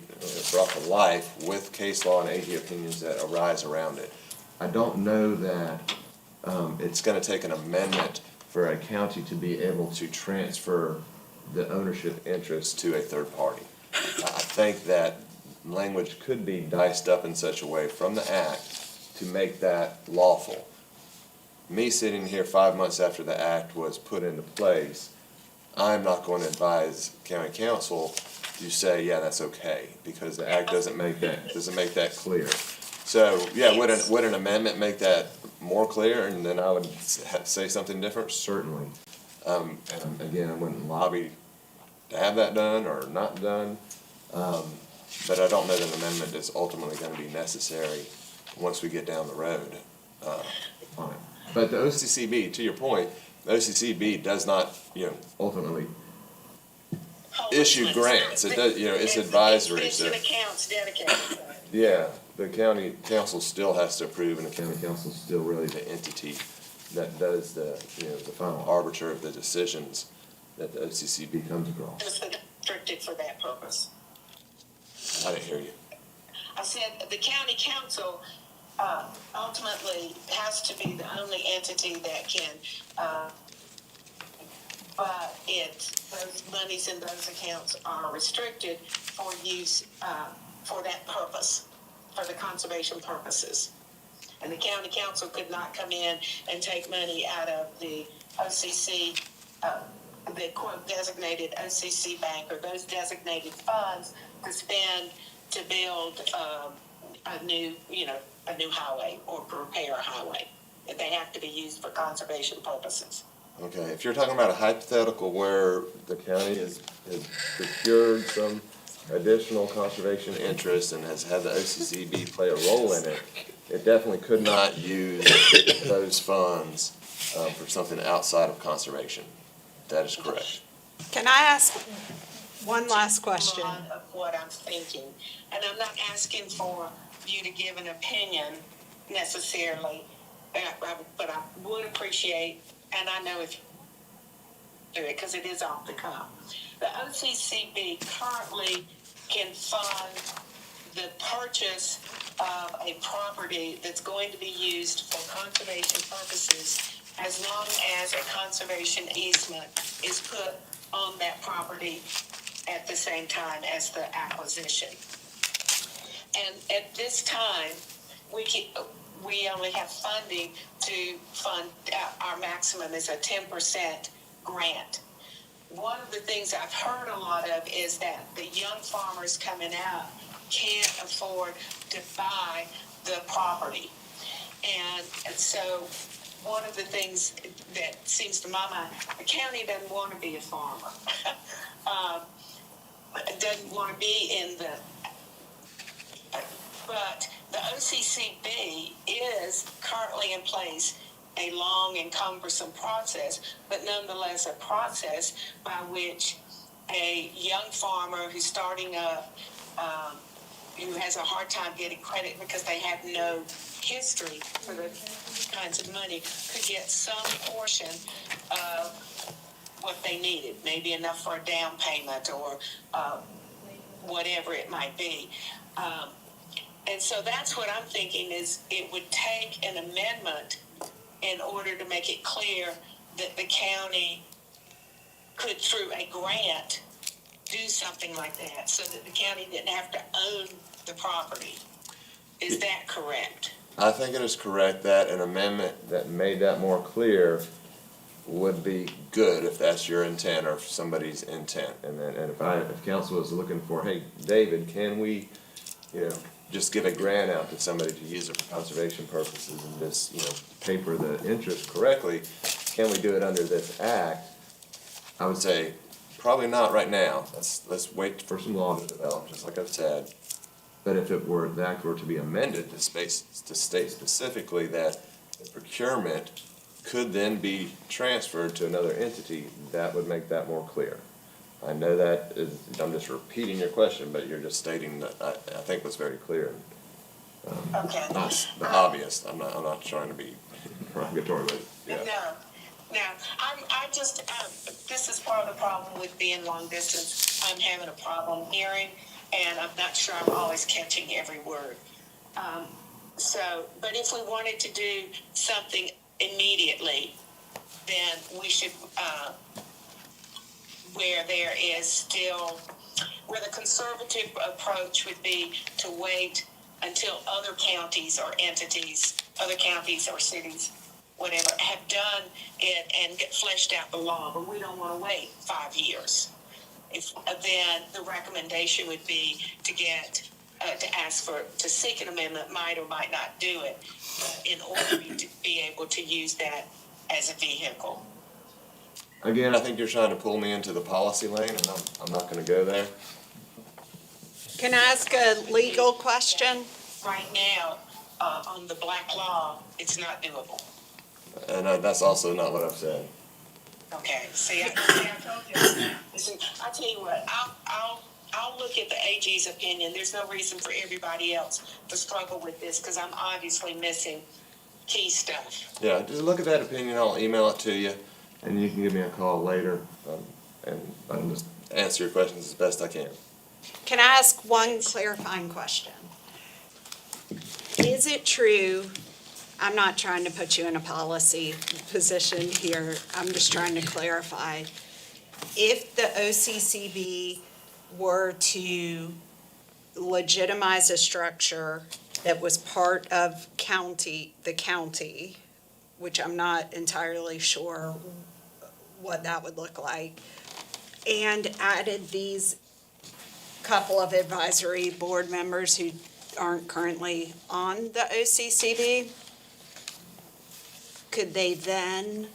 brought to life with case law and AG opinions that arise around it. I don't know that it's gonna take an amendment for a county to be able to transfer the ownership interest to a third party. I think that language could be diced up in such a way from the act to make that lawful. Me sitting here 5 months after the act was put into place, I'm not going to advise county council to say, yeah, that's okay, because the act doesn't make that clear. So, yeah, would an amendment make that more clear, and then I would say something different? Certainly. And again, I wouldn't lobby to have that done or not done. But I don't know that an amendment is ultimately gonna be necessary once we get down the road, on it. But the OCCB, to your point, the OCCB does not, you know, ultimately issue grants. It does, you know, it's advisory, It's so. an account's dedicated. Yeah, the county council still has to approve, and the county council is still really the entity that does the, you know, the final arbiter of the decisions that the OCCB comes across. It's restricted for that purpose. I didn't hear you. I said the county council ultimately has to be the only entity that can, but those monies in those accounts are restricted for use, for that purpose, for the conservation purposes. And the county council could not come in and take money out of the OCC, the quote designated OCC bank or those designated funds to spend to build a new highway or repair a highway. They have to be used for conservation purposes. Okay, if you're talking about a hypothetical where the county has procured some additional conservation interest and has had the OCCB play a role in it, it definitely could not use those funds for something outside of conservation. That is correct. Can I ask one last question? A lot of what I'm thinking, and I'm not asking for you to give an opinion necessarily, but I would appreciate, and I know if you do it, because it is off the cuff. The OCCB currently can fund the purchase of a property that's going to be used for conservation purposes as long as a conservation easement is put on that property at the same time as the acquisition. And at this time, we only have funding to fund, our maximum is a 10% grant. One of the things I've heard a lot of is that the young farmers coming out can't afford to buy the property. And so one of the things that seems to my mind, the county doesn't want to be a farmer. Doesn't want to be in the, but the OCCB is currently in place a long and cumbersome process, but nonetheless a process by which a young farmer who's starting up, who has a hard time getting credit because they have no history for the kinds of money, could get some portion of what they needed, maybe enough for a down payment or whatever it might be. And so that's what I'm thinking is it would take an amendment in order to make it clear that the county could, through a grant, do something like that so that the county didn't have to own the property. Is that correct? I think it is correct that an amendment that made that more clear would be good if that's your intent or if somebody's intent. And if council was looking for, hey, David, can we, just give a grant out to somebody to use it for conservation purposes and just, paper the interest correctly, can we do it under this act? I would say, probably not right now. Let's wait for some law to develop, just like I've said. But if the act were to be amended to state specifically that the procurement could then be transferred to another entity, that would make that more clear. I know that I'm just repeating your question, but you're just stating that I think was very clear. Okay. Not obvious. I'm not trying to be derogatory, but yeah. No, I just, this is part of the problem with being long distance. I'm having a problem hearing, and I'm not sure I'm always catching every word. But if we wanted to do something immediately, then we should, where the conservative approach would be to wait until other counties or entities, other counties or cities, whatever, have done it and get fleshed out the law, but we don't want to wait 5 years. Then the recommendation would be to seek an amendment, might or might not do it, in order to be able to use that as a vehicle. Again, I think you're trying to pull me into the policy lane, and I'm not going to go there. Can I ask a legal question? Right now, on the black law, it's not doable. And that's also not what I've said. Okay, see, I told you. Listen, I tell you what, I'll look at the AG's opinion. There's no reason for everybody else to struggle with this, because I'm obviously missing key stuff. Yeah, just look at that opinion. I'll email it to you, and you can give me a call later, and I'll just answer your questions as best I can. Can I ask one clarifying question? Is it true, I'm not trying to put you in a policy position here, I'm just trying to clarify, if the OCCB were to legitimize a structure that was part of the county, which I'm not entirely sure what that would look like, and added these couple of advisory board members who aren't currently on the OCCB, could they then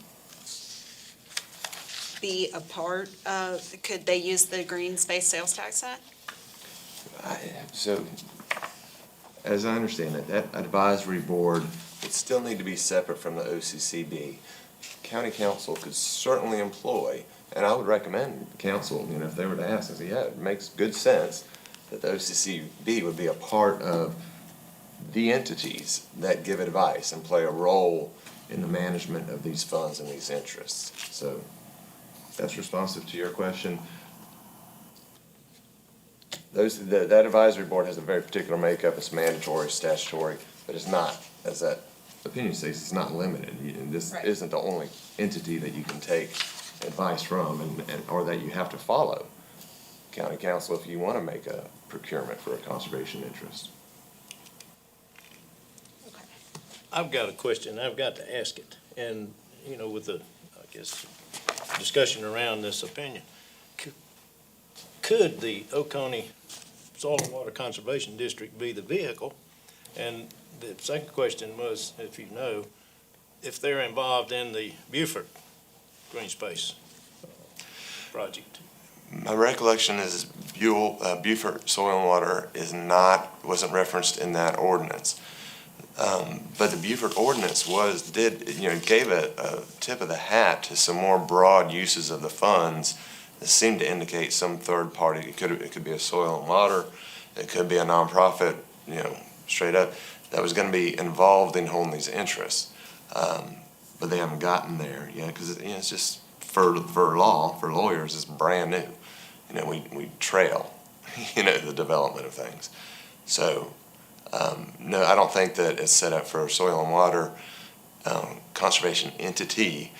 be a part of, could they use the green space sales tax then? So, as I understand it, that advisory board would still need to be separate from the OCCB. County council could certainly employ, and I would recommend council, you know, if they were to ask, I say, yeah, it makes good sense that the OCCB would be a part of the entities that give advice and play a role in the management of these funds and these interests. So, that's responsive to your question. That advisory board has a very particular makeup. It's mandatory, statutory, but it's not, as that opinion states, it's not limited. And this Right. isn't the only entity that you can take advice from or that you have to follow. County council, if you want to make a procurement for a conservation interest. I've got a question, I've got to ask it, and, you know, with the, I guess, discussion around this opinion, could the Oconee Soil and Water Conservation District be the vehicle? And the second question was, if you know, if they're involved in the Beaufort Green Space project. My recollection is Beaufort Soil and Water wasn't referenced in that ordinance. But the Beaufort ordinance gave a tip of the hat to some more broad uses of the funds that seemed to indicate some third party. It could be a soil and water, it could be a nonprofit, straight up, that was gonna be involved in holding these interests. But they haven't gotten there yet, because it's just, for lawyers, it's brand new. We trail, the development of things. So, no, I don't think that it's set up for a soil and water conservation entity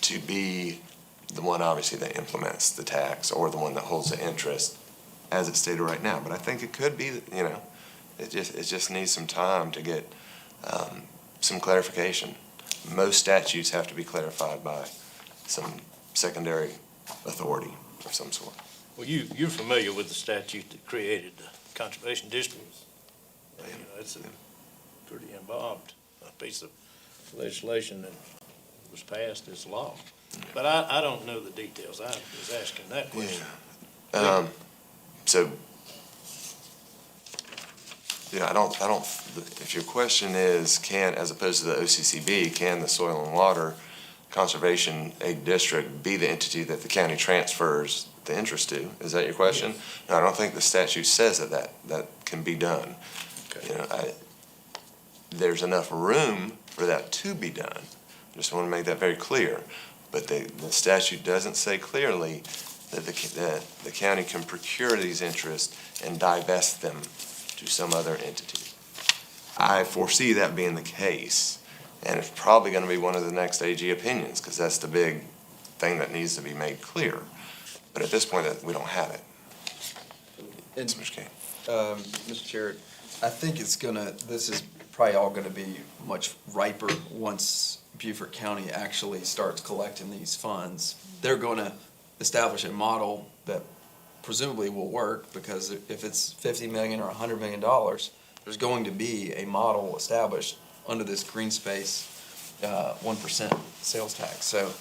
to be the one, obviously, that implements the tax or the one that holds the interest as it's stated right now. But I think it could be, it just needs some time to get some clarification. Most statutes have to be clarified by some secondary authority of some sort. Well, you're familiar with the statute that created the Conservation District. It's a pretty involved piece of legislation that was passed as law. But I don't know the details. I was asking that question. If your question is, as opposed to the OCCB, can the Soil and Water Conservation District be the entity that the county transfers the interest to? Is that your question? Yes. No, I don't think the statute says that can be done. Okay. There's enough room for that to be done. Just want to make that very clear. But the statute doesn't say clearly that the county can procure these interests and divest them to some other entity. I foresee that being the case, and it's probably going to be one of the next AG opinions, because that's the big thing that needs to be made clear. But at this point, we don't have it. And, Mr. King. Mr. Chair, I think this is probably all gonna be much riper once Beaufort County actually starts collecting these funds. They're gonna establish a model that presumably will work, because if it's $50 million or $100 million, there's going to be a model established under this green space 1% sales tax. So,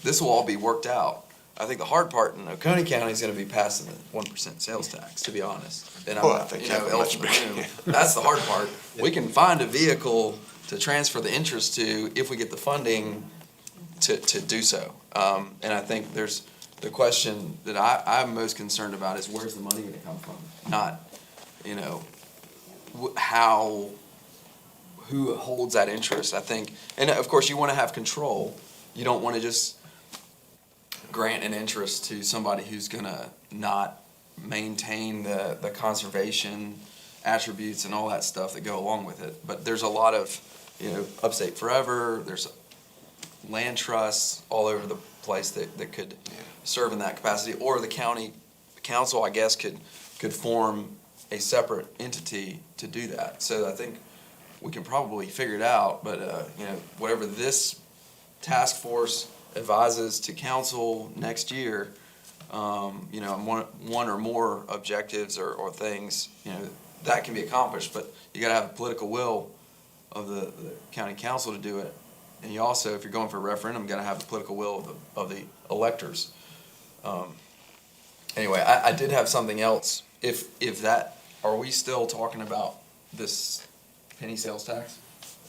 this will all be worked out. I think the hard part in Oconee County is gonna be passing the 1% sales tax, to be honest. And I'm Well, I not, think that's much bigger. that's the hard part. We can find a vehicle to transfer the interest to if we get the funding to do so. And I think there's, the question that I'm most concerned about is, where's the money gonna come from? Not, who holds that interest, I think. And of course, you wanna have control. You don't wanna just grant an interest to somebody who's gonna not maintain the conservation attributes and all that stuff that go along with it. But there's a lot of, Upstate Forever, there's land trusts all over the place that could serve in that capacity, or the county council, I guess, could form a separate entity to do that. So I think we can probably figure it out, but, whatever this task force advises to council next year, you know, one or more objectives or things, you know, that can be accomplished, but you gotta have the political will of the county council to do it. And you also, if you're going for a referendum, gotta have the political will of the electors. Anyway, I did have something else. If that, are we still talking about this penny sales tax?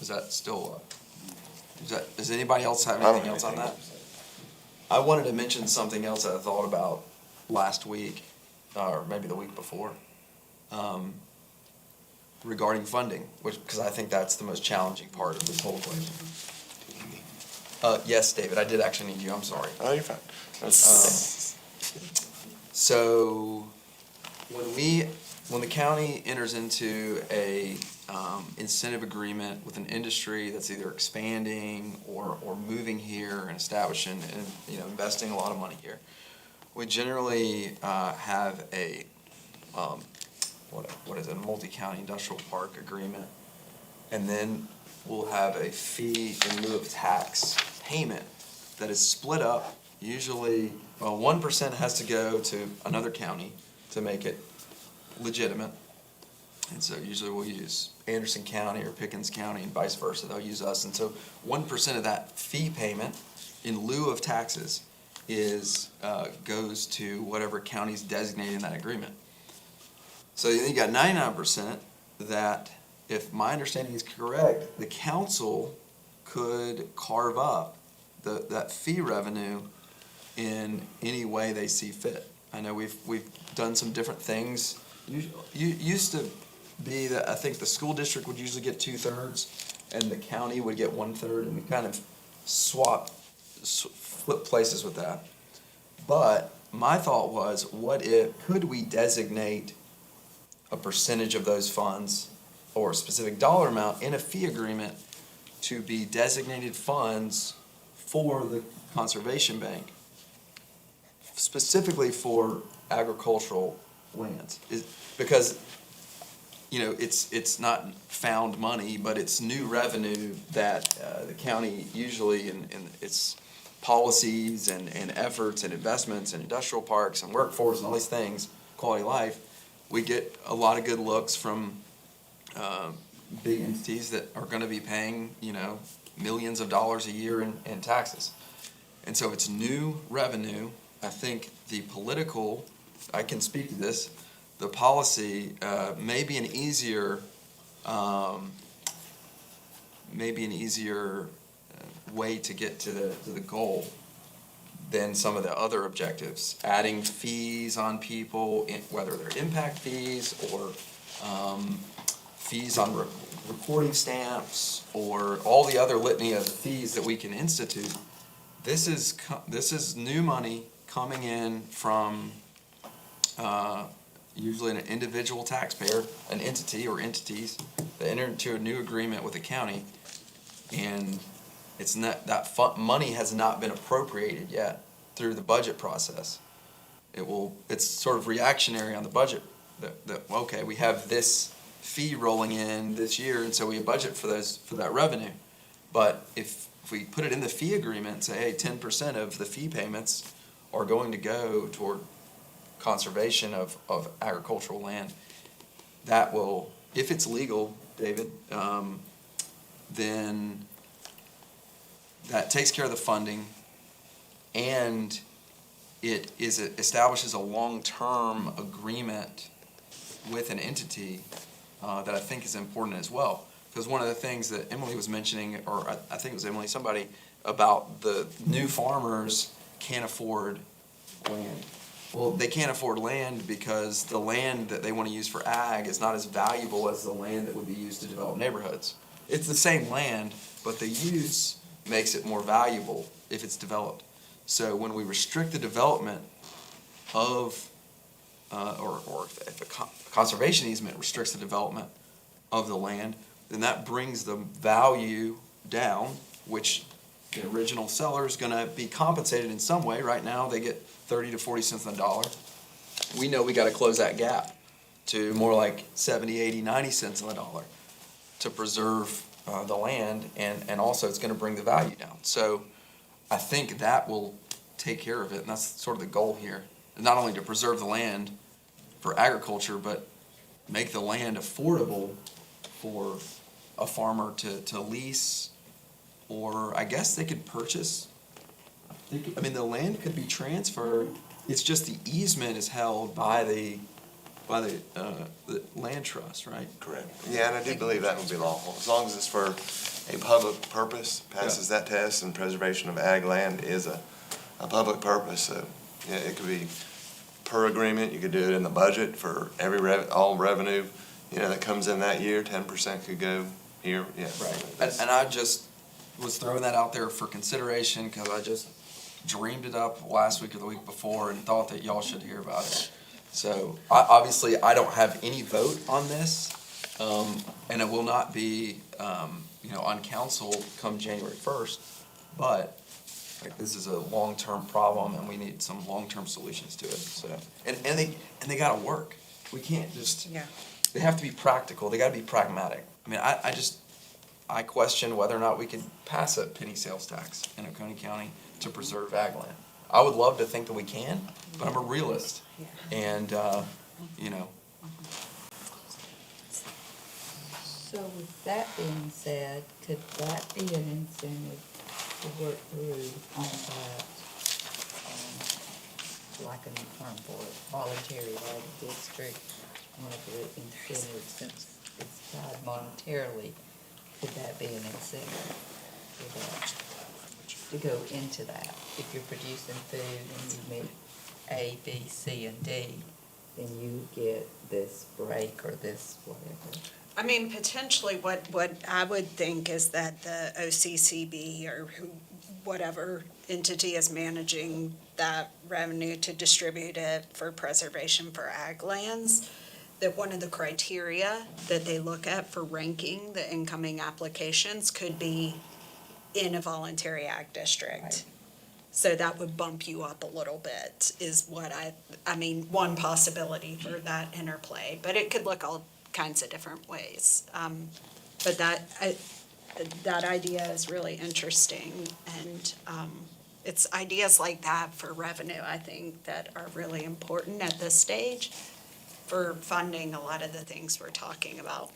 Is that still, does anybody else have I don't anything have else on anything that? I wanted to mention something else that I thought about last week, or maybe the week before, regarding funding, because I think that's the most challenging part of this whole equation. Yes, David, I did actually need you, I'm sorry. Oh, you're fine. So, when the county enters into a incentive agreement with an industry that's either expanding or moving here and establishing and, you know, investing a lot of money here, we generally have a what is it, a multi-county industrial park agreement, and then we'll have a fee in lieu of tax payment that is split up. Usually, well, 1% has to go to another county to make it legitimate. And so usually we'll use Anderson County or Pickens County and vice versa. They'll use us. And so 1% of that fee payment in lieu of taxes goes to whatever county's designated in that agreement. So you got 99% that, if my understanding is correct, the council could carve up that fee revenue in any way they see fit. I know we've done some different things. You used to be that I think the school district would usually get 2/3 and the county would get 1/3, and we kind of flip places with that. But my thought was, could we designate a percentage of those funds or a specific dollar amount in a fee agreement to be designated funds for the conservation bank, specifically for agricultural lands? Because, you know, it's not found money, but it's new revenue that the county usually in its policies and efforts and investments and industrial parks and workforce and all these things, quality of life, we get a lot of good looks from big entities that are gonna be paying, you know, millions of dollars a year in taxes. And so it's new revenue. I think the political, I can speak to this, the policy may be an easier way to get to the goal than some of the other objectives. Adding fees on people, whether they're impact fees or fees on recording stamps or all the other litany of fees that we can institute. This is new money coming in from usually an individual taxpayer, an entity or entities that enter into a new agreement with the county, and it's not that money has not been appropriated yet through the budget process. It's sort of reactionary on the budget that okay, we have this fee rolling in this year, and so we budget for that revenue. But if we put it in the fee agreement and say, hey, 10% of the fee payments are going to go toward conservation of agricultural land, that will, if it's legal, David, then that takes care of the funding, and it establishes a long-term agreement with an entity that I think is important as well. Because one of the things that Emily was mentioning, or I think it was Emily, somebody, about the new farmers can't afford land. Well, they can't afford land because the land that they want to use for ag is not as valuable as the land that would be used to develop neighborhoods. It's the same land, but the use makes it more valuable if it's developed. So when we restrict the development of, or if a conservation easement restricts the development of the land, then that brings the value down, which the original seller is gonna be compensated in some way. Right now, they get 30 to 40 cents on the dollar. We know we gotta close that gap to more like 70, 80, 90 cents on the dollar to preserve the land, and also it's gonna bring the value down. So I think that will take care of it, and that's sort of the goal here. not only to preserve the land for agriculture, but make the land affordable for a farmer to lease, or I guess they could purchase. I mean, the land could be transferred, it's just the easement is held by the land trust, right? Correct. Yeah, and I do believe that would be lawful, as long as it's for a public purpose, passes that test, and preservation of ag land is a public purpose, so, yeah, it could be per agreement, you could do it in the budget for all revenue, that comes in that year, 10% could go here, yeah. And I just was throwing that out there for consideration, cause I just dreamed it up last week or the week before and thought that y'all should hear about it. So, obviously, I don't have any vote on this, and it will not be, on council come January 1st, but this is a long-term problem, and we need some long-term solutions to it, so. And they gotta work. We can't just, they have to be practical, they gotta be pragmatic. I mean, I question whether or not we could pass a penny sales tax in Oconee County to preserve ag land. I would love to think that we can, but I'm a realist, and, So with that being said, could that be an incentive to work through on that, like a new term for it, voluntary ag district, one of the incentives, since it's tied monetarily, could that be an incentive for that, to go into that? If you're producing food and you meet A, B, C, and D, then you get this break or this whatever. I mean, potentially what I would think is that the OCCB or whatever entity is managing that revenue to distribute it for preservation for ag lands, that one of the criteria that they look at for ranking the incoming applications could be in a voluntary ag district. Right. So that would bump you up a little bit is what I mean, one possibility for that interplay, but it could look all kinds of different ways. But that idea is really interesting, and it's ideas like that for revenue, I think, that are really important at this stage for funding a lot of the things we're talking about.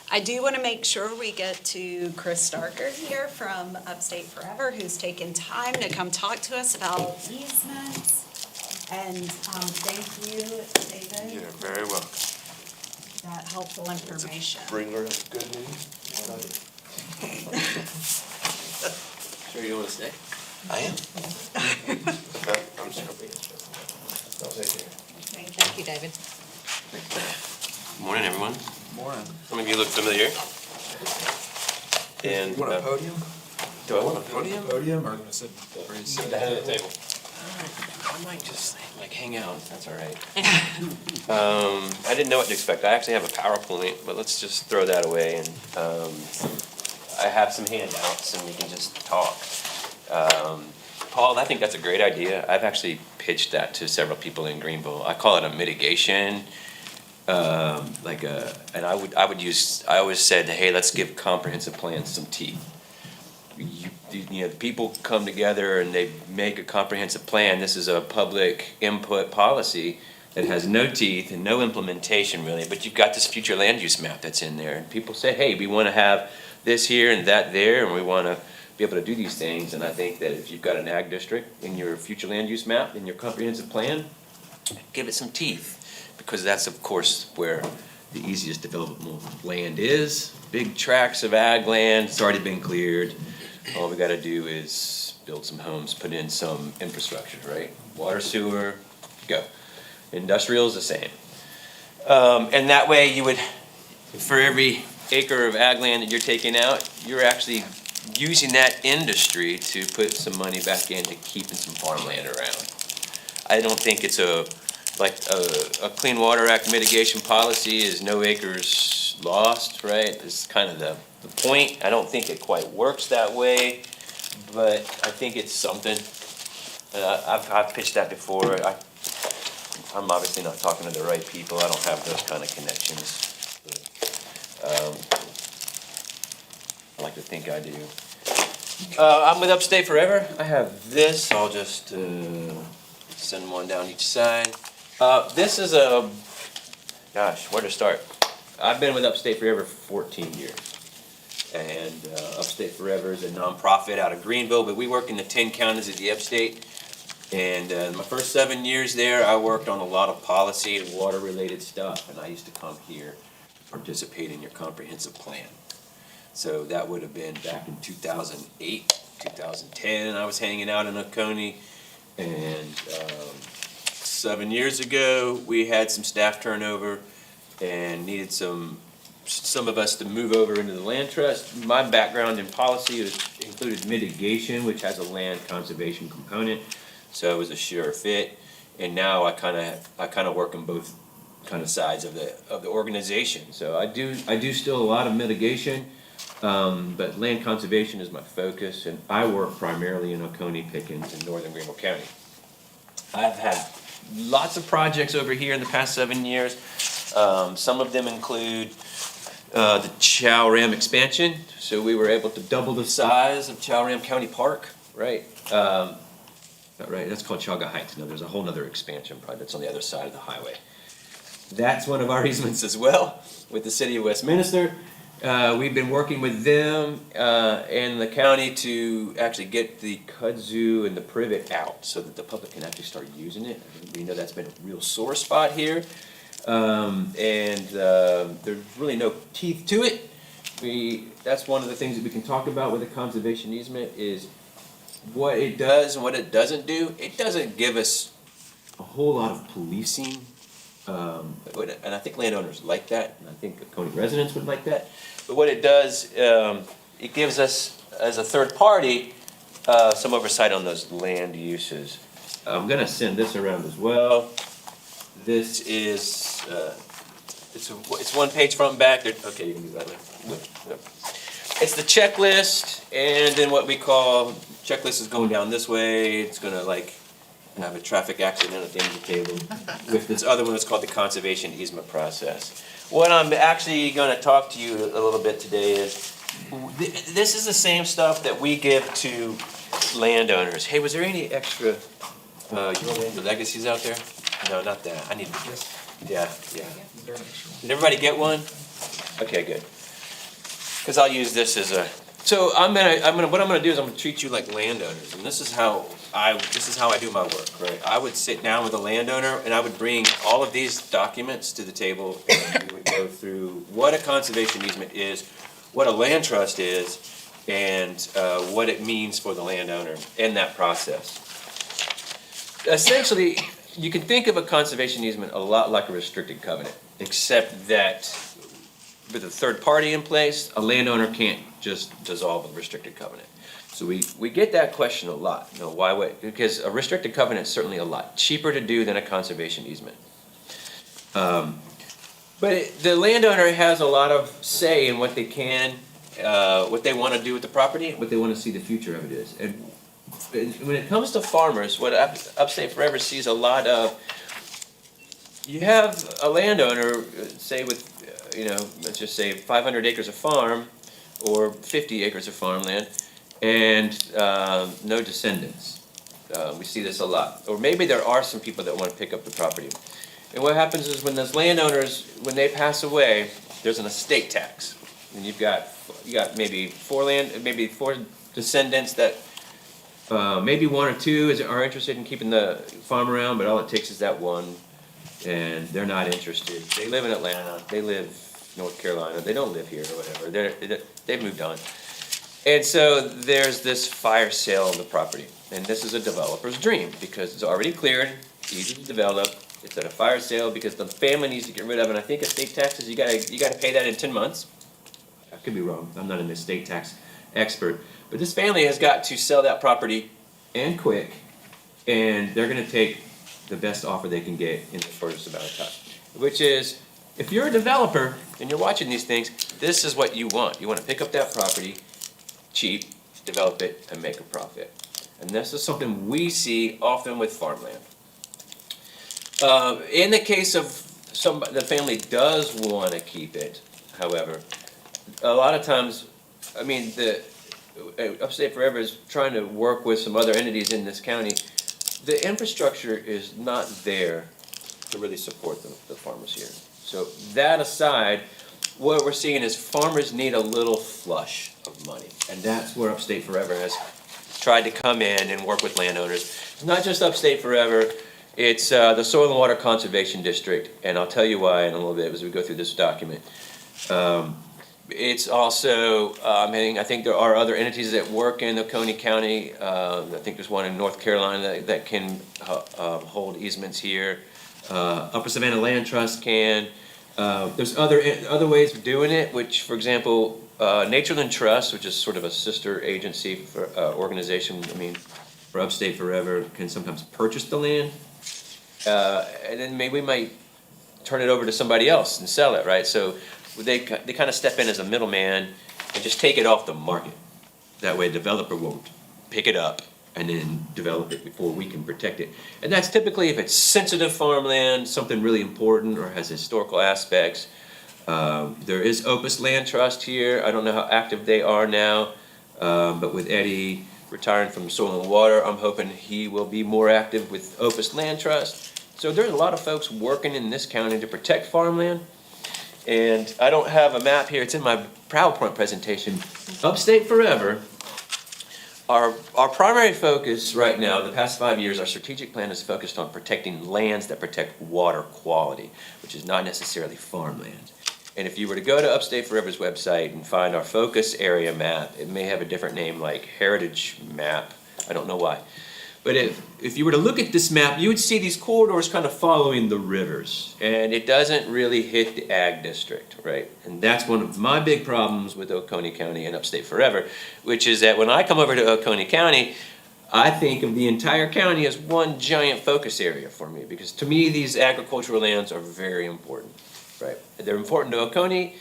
I do want to make sure we get to Chris Starker here from Upstate Forever, who's taken time to come talk to us about easements. And thank you, David. You're very welcome. That helpful information. Bringer of good news. Sure you wanna stay? I am. I'm just gonna be. Thank you, David. Morning, everyone. Morning. Some of you look familiar. And You want a podium? do I want a podium? Podium or sit Or you sit at the head of the table? I might just hang out. That's all right. I didn't know what to expect. I actually have a PowerPoint, but let's just throw that away, and I have some handouts, and we can just talk. Paul, I think that's a great idea. I've actually pitched that to several people in Greenville. I call it a mitigation. And I always said, hey, let's give comprehensive plans some teeth. The people come together and they make a comprehensive plan. This is a public input policy that has no teeth and no implementation really, but you've got this future land use map that's in there. And people say, hey, we want to have this here and that there, and we want to be able to do these things. And I think that if you've got an ag district in your future land use map, in your comprehensive plan, give it some teeth. Because that's, of course, where the easiest developable land is. Big tracts of ag land, it's already been cleared. All we gotta do is build some homes, put in some infrastructure, right? Water, sewer, go. Industrial is the same. And that way you would, for every acre of ag land that you're taking out, you're actually using that industry to put some money back into keeping some farmland around. I don't think it's a Clean Water Act mitigation policy is no acres lost, right? It's kind of the point. I don't think it quite works that way, but I think it's something. I've pitched that before. I'm obviously not talking to the right people. I don't have those kind of connections. But, I like to think I do. I'm with Upstate Forever. I have this. I'll just Send one down each side. This is gosh, where to start? I've been with Upstate Forever for 14 years. And Upstate Forever is a nonprofit out of Greenville, but we work in the 10 counties of the upstate. And my first 7 years there, I worked on a lot of policy and water-related stuff, and I used to come here, participate in your comprehensive plan. So that would have been back in 2008, 2010, I was hanging out in Oconee. And 7 years ago, we had some staff turnover and needed some of us to move over into the land trust. My background in policy included mitigation, which has a land conservation component, so it was a sure fit. And now I kind of work on both kind of sides of the organization. So I do still a lot of mitigation, but land conservation is my focus, and I work primarily in Oconee, Pickens, and northern Greenville County. I've had lots of projects over here in the past 7 years. Some of them include the Chow Ram expansion. So we were able to double the size of Chow Ram County Park, right? Not right, that's called Chaga Heights. No, there's a whole other expansion project that's on the other side of the highway. That's one of our easements as well with the city of Westminster. We've been working with them and the county to actually get the kudzu and the privet out so that the public can actually start using it. We know that's been a real sore spot here. There's really no teeth to it. That's one of the things that we can talk about with a conservation easement is what it does and what it doesn't do. It doesn't give us a whole lot of policing. And I think landowners like that, and I think Oconee residents would like that. But what it does, it gives us, as a third party, some oversight on those land uses. I'm gonna send this around as well. This is, it's one page front and back. Okay, you can do that later. It's the checklist, and then what we call, checklist is going down this way. It's gonna like have a traffic accident at the end of the table with this other one that's called the conservation easement process. What I'm actually gonna talk to you a little bit today is, this is the same stuff that we give to landowners. Hey, was there any extra, the legacies out there? No, not that. I need, yeah. Did everybody get one? Okay, good. Because I'll use this as a, so what I'm gonna do is I'm gonna treat you like landowners, and this is how I do my work, right? I would sit down with a landowner and I would bring all of these documents to the table, and we would go through what a conservation easement is, what a land trust is, and what it means for the landowner in that process. Essentially, you can think of a conservation easement a lot like a restricted covenant, except that with a third party in place, a landowner can't just dissolve a restricted covenant. So we get that question a lot. You know, why would, because a restricted covenant is certainly a lot cheaper to do than a conservation easement. But the landowner has a lot of say in what they can, what they want to do with the property, what they want to see the future of it is. And when it comes to farmers, what Upstate Forever sees a lot of, you have a landowner, say with, let's just say 500 acres of farm or 50 acres of farmland and no descendants. We see this a lot. Or maybe there are some people that want to pick up the property. And what happens is when those landowners, when they pass away, there's an estate tax. And you got maybe four descendants that maybe one or two are interested in keeping the farm around, but all it takes is that one, and they're not interested. They live in Atlanta, they live North Carolina, they don't live here or whatever, they've moved on. And so there's this fire sale on the property, and this is a developer's dream, because it's already cleared, easy to develop, it's at a fire sale because the family needs to get rid of it, and I think estate taxes, you gotta pay that in 10 months. I could be wrong, I'm not an estate tax expert, but this family has got to sell that property and quick, and they're gonna take the best offer they can get in the shortest amount of time. Which is, if you're a developer and you're watching these things, this is what you want. You wanna pick up that property, cheap, develop it, and make a profit. And this is something we see often with farmland. In the case of the family does wanna keep it, however, a lot of times, Upstate Forever is trying to work with some other entities in this county, the infrastructure is not there to really support the farmers here. So that aside, what we're seeing is farmers need a little flush of money. And that's where Upstate Forever has tried to come in and work with landowners. It's not just Upstate Forever, it's the Soil and Water Conservation District, and I'll tell you why in a little bit as we go through this document. It's also, I think there are other entities that work in Oconee County. I think there's one in North Carolina that can hold easements here. Upper Savannah Land Trust can. There's other ways of doing it, which, for example, Natureland Trust, which is sort of a sister agency for organization, for Upstate Forever, can sometimes purchase the land. And then maybe we might turn it over to somebody else and sell it, right? So they kind of step in as a middleman and just take it off the market. That way a developer won't pick it up and then develop it before we can protect it. And that's typically if it's sensitive farmland, something really important or has historical aspects. There is Opus Land Trust here. I don't know how active they are now, but with Eddie retiring from Soil and Water, I'm hoping he will be more active with Opus Land Trust. So there's a lot of folks working in this county to protect farmland. And I don't have a map here, it's in my PowerPoint presentation. Upstate Forever, our primary focus right now, the past 5 years, our strategic plan is focused on protecting lands that protect water quality, which is not necessarily farmland. And if you were to go to Upstate Forever's website and find our focus area map, it may have a different name like Heritage Map, I don't know why. But if you were to look at this map, you would see these corridors kind of following the rivers. And it doesn't really hit the ag district, right? And that's one of my big problems with Oconee County and Upstate Forever, which is that when I come over to Oconee County, I think of the entire county as one giant focus area for me. Because to me, these agricultural lands are very important, right? They're important to Oconee,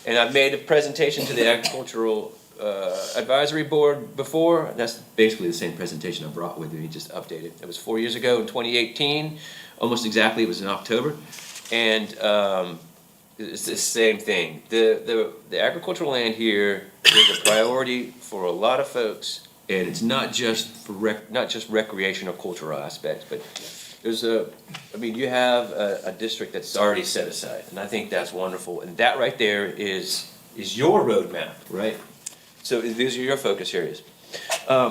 and I've made a presentation to the Agricultural Advisory Board before. That's basically the same presentation I brought with me, just updated. It was 4 years ago in 2018, almost exactly, it was in October. And it's the same thing. The agricultural land here is a priority for a lot of folks, and it's not just for not just recreational cultural aspects, but there's you have a district that's already set aside, and I think that's wonderful. And that right there is your roadmap, right? So these are your focus areas.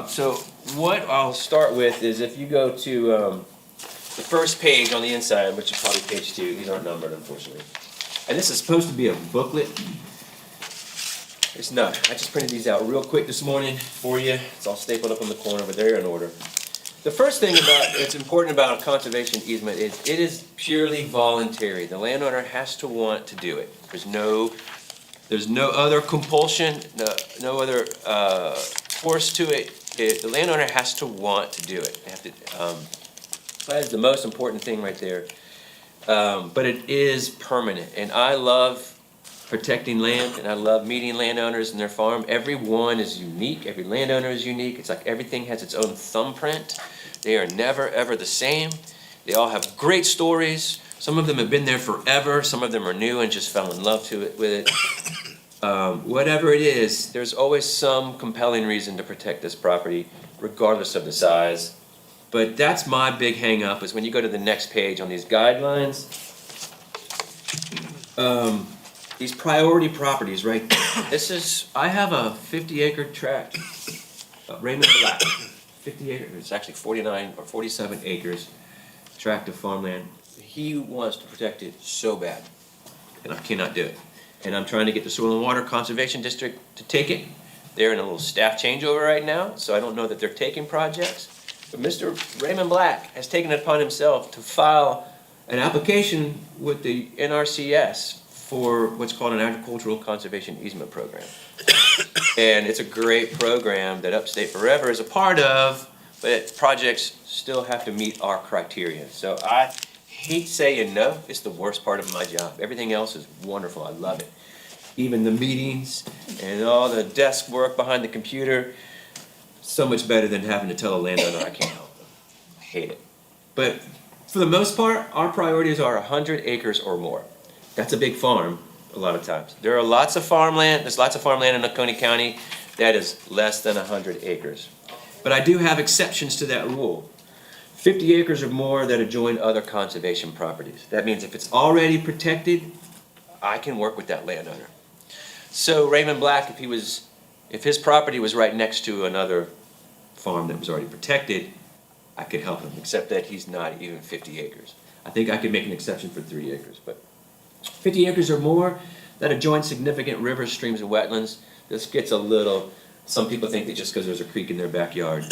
So what I'll start with is if you go to the first page on the inside, which is probably page 2, these aren't numbered unfortunately. And this is supposed to be a booklet. It's not. I just printed these out real quick this morning for you. It's all stapled up in the corner, but they're in order. The first thing that's important about a conservation easement is it is purely voluntary. The landowner has to want to do it. There's no other compulsion, no other force to it. The landowner has to want to do it. They have to, that is the most important thing right there. But it is permanent, and I love protecting land, and I love meeting landowners in their farm. Everyone is unique. Every landowner is unique. It's like everything has its own thumbprint. They are never, ever the same. They all have great stories. Some of them have been there forever. Some of them are new and just fell in love with it. Whatever it is, there's always some compelling reason to protect this property, regardless of the size. But that's my big hang up, is when you go to the next page on these guidelines, these priority properties, right? I have a 50-acre tract, Raymond Black, 50 acres, it's actually 49 or 47 acres, tract of farmland. He wants to protect it so bad, and I cannot do it. And I'm trying to get the Soil and Water Conservation District to take it. They're in a little staff changeover right now, so I don't know that they're taking projects. But Mr. Raymond Black has taken it upon himself to file an application with the NRCS for what's called an Agricultural Conservation Easement Program. And it's a great program that Upstate Forever is a part of, but projects still have to meet our criteria. So I hate saying no. It's the worst part of my job. Everything else is wonderful. I love it. Even the meetings and all the desk work behind the computer, so much better than having to tell a landowner I can't help them. I hate it. But for the most part, our priorities are 100 acres or more. That's a big farm a lot of times. There are lots of farmland. There's lots of farmland in Oconee County that is less than 100 acres. But I do have exceptions to that rule. 50 acres or more that adjoin other conservation properties. That means if it's already protected, I can work with that landowner. So Raymond Black, if his property was right next to another farm that was already protected, I could help him, except that he's not even 50 acres. I think I could make an exception for 3 acres, but 50 acres or more that adjoin significant rivers, streams, and wetlands, this gets a little, some people think that just because there's a creek in their backyard,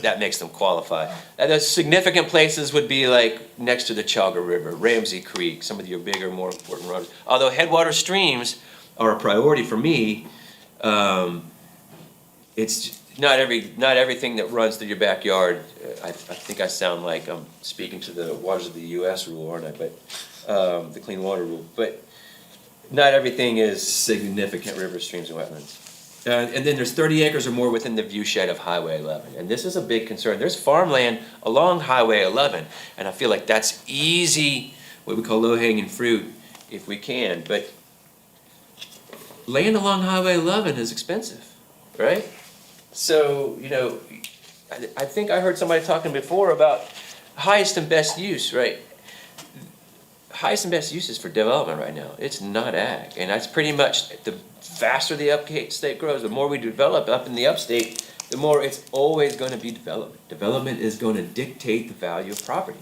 that makes them qualify. And the significant places would be like next to the Chauga River, Ramsey Creek, some of your bigger, more important roads. Although headwater streams are a priority for me, it's not everything that runs through your backyard. I think I sound like I'm speaking to the Waters of the U.S. rule, aren't I? But the Clean Water Rule. But not everything is significant rivers, streams, and wetlands. And then there's 30 acres or more within the viewshed of Highway 11. And this is a big concern. There's farmland along Highway 11, and I feel like that's easy, what we call low-hanging fruit, if we can. But land along Highway 11 is expensive, right? So, I think I heard somebody talking before about highest and best use, right? Highest and best uses for development right now, it's not ag. And that's pretty much, the faster the upstate grows, the more we develop up in the upstate, the more it's always going to be development. Development is going to dictate the value of property.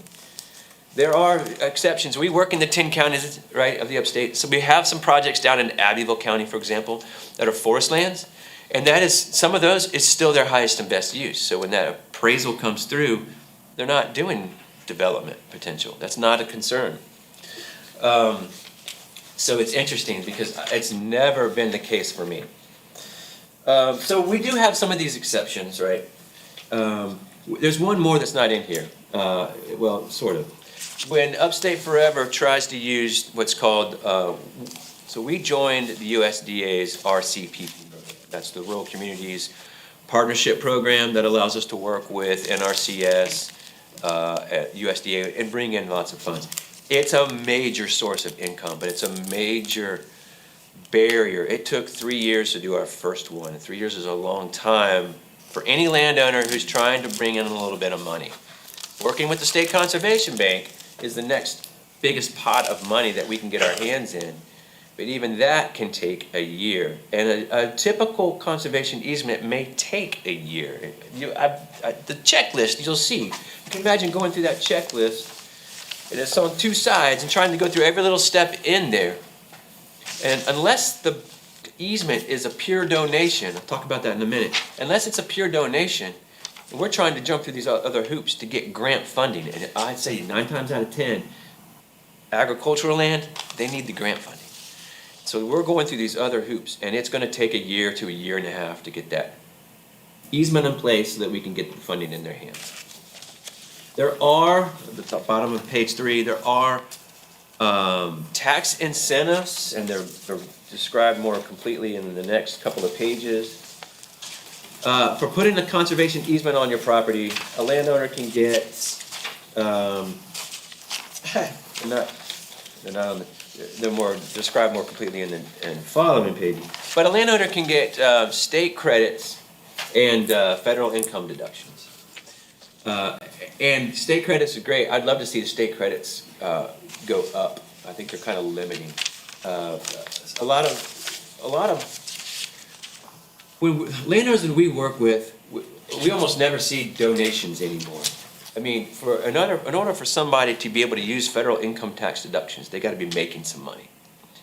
There are exceptions. We work in the 10 counties, right, of the upstate. So we have some projects down in Abbeville County, for example, that are forest lands. And that is, some of those is still their highest and best use. So when that appraisal comes through, they're not doing development potential. That's not a concern. So it's interesting because it's never been the case for me. So we do have some of these exceptions, right? There's one more that's not in here. Well, sort of. When Upstate Forever tries to use what's called, so we joined the USDA's RCPP. That's the Rural Communities Partnership Program that allows us to work with NRCS, at USDA, and bring in lots of funds. It's a major source of income, but it's a major barrier. It took 3 years to do our first one. 3 years is a long time for any landowner who's trying to bring in a little bit of money. Working with the State Conservation Bank is the next biggest pot of money that we can get our hands in. But even that can take a year. And a typical conservation easement may take a year. The checklist, you'll see. You can imagine going through that checklist, and it's on 2 sides, and trying to go through every little step in there. And unless the easement is a pure donation, I'll talk about that in a minute, unless it's a pure donation, we're trying to jump through these other hoops to get grant funding. And I'd say 9 times out of 10, agricultural land, they need the grant funding. So we're going through these other hoops, and it's going to take a year to a year and a half to get that easement in place so that we can get the funding in their hands. There are, at the top bottom of page 3, there are tax incentives, and they're described more completely in the next couple of pages. For putting a conservation easement on your property, a landowner can get, they're more described more completely in the following pages. But a landowner can get state credits and federal income deductions. And state credits are great. I'd love to see the state credits go up. I think they're kind of limiting. A lot of when landowners that we work with, we almost never see donations anymore. I mean, in order for somebody to be able to use federal income tax deductions, they got to be making some money.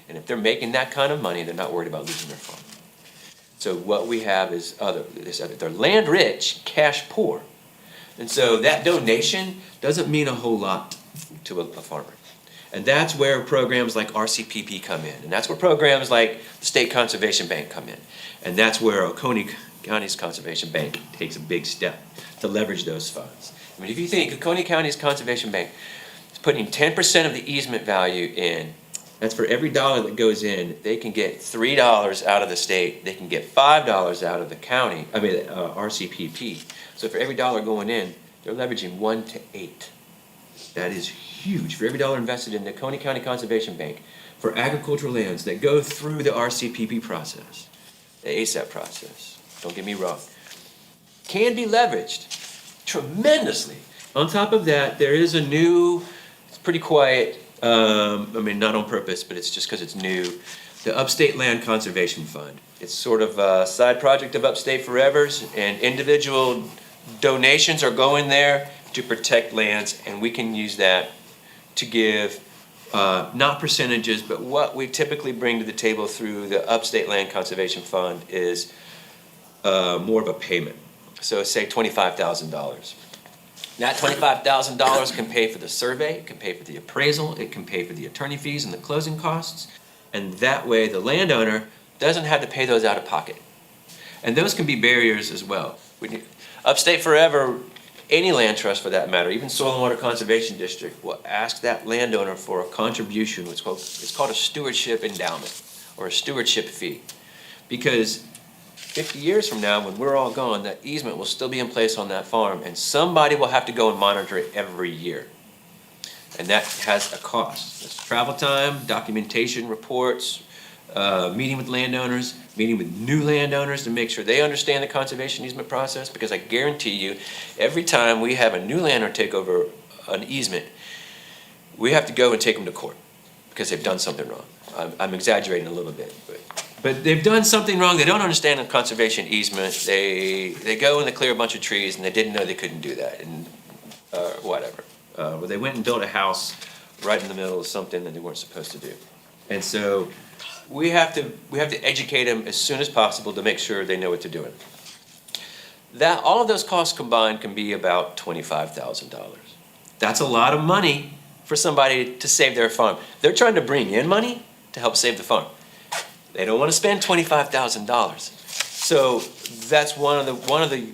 And if they're making that kind of money, they're not worried about losing their farm. So what we have is they're land rich, cash poor. And so that donation doesn't mean a whole lot to a farmer. And that's where programs like RCPP come in. And that's where programs like the State Conservation Bank come in. And that's where Oconee County's Conservation Bank takes a big step to leverage those funds. I mean, if you think Oconee County's Conservation Bank is putting 10% of the easement value in, that's for every dollar that goes in, they can get $3 out of the state, they can get $5 out of the county, RCPP. So for every dollar going in, they're leveraging 1 to 8. That is huge. For every dollar invested in the Oconee County Conservation Bank for agricultural lands that go through the RCPP process, the ASAP process, don't get me wrong, can be leveraged tremendously On top of that, there is a new, it's pretty quiet, I mean, not on purpose, but it's just because it's new, the Upstate Land Conservation Fund. It's sort of a side project of Upstate Forever's, and individual donations are going there to protect lands, and we can use that to give, not percentages, but what we typically bring to the table through the Upstate Land Conservation Fund is more of a payment. So say $25,000. That $25,000 can pay for the survey, it can pay for the appraisal, it can pay for the attorney fees and the closing costs, and that way the landowner doesn't have to pay those out of pocket. And those can be barriers as well. Upstate Forever, any land trust for that matter, even Soil and Water Conservation District, will ask that landowner for a contribution, it's called a stewardship endowment, or a stewardship fee. Because 50 years from now, when we're all gone, that easement will still be in place on that farm, and somebody will have to go and monitor it every year. And that has a cost. It's travel time, documentation, reports, meeting with landowners, meeting with new landowners to make sure they understand the conservation easement process, because I guarantee you, every time we have a new landowner take over an easement, we have to go and take them to court, because they've done something wrong. I'm exaggerating a little bit, but they've done something wrong. They don't understand the conservation easement. They go and they clear a bunch of trees, and they didn't know they couldn't do that, and whatever. Well, they went and built a house right in the middle of something that they weren't supposed to do. And so we have to educate them as soon as possible to make sure they know what they're doing. That, all of those costs combined can be about $25,000. That's a lot of money for somebody to save their farm. They're trying to bring in money to help save the farm. They don't want to spend $25,000. So that's one of the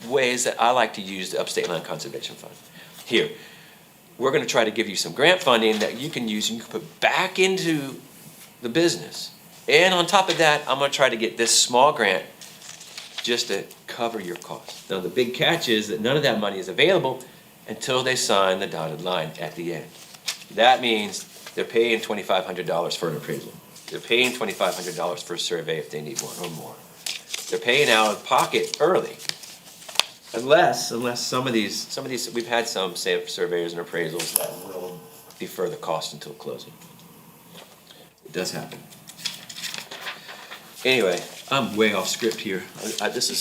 ways that I like to use the Upstate Land Conservation Fund. Here, we're going to try to give you some grant funding that you can use and you can put back into the business. And on top of that, I'm going to try to get this small grant just to cover your costs. Now, the big catch is that none of that money is available until they sign the dotted line at the end. That means they're paying $2,500 for an appraisal. They're paying $2,500 for a survey if they need one or more. They're paying out of pocket early. Unless some of these, we've had some surveyors and appraisals that will defer the cost until closing. It does happen. Anyway, I'm way off script here. This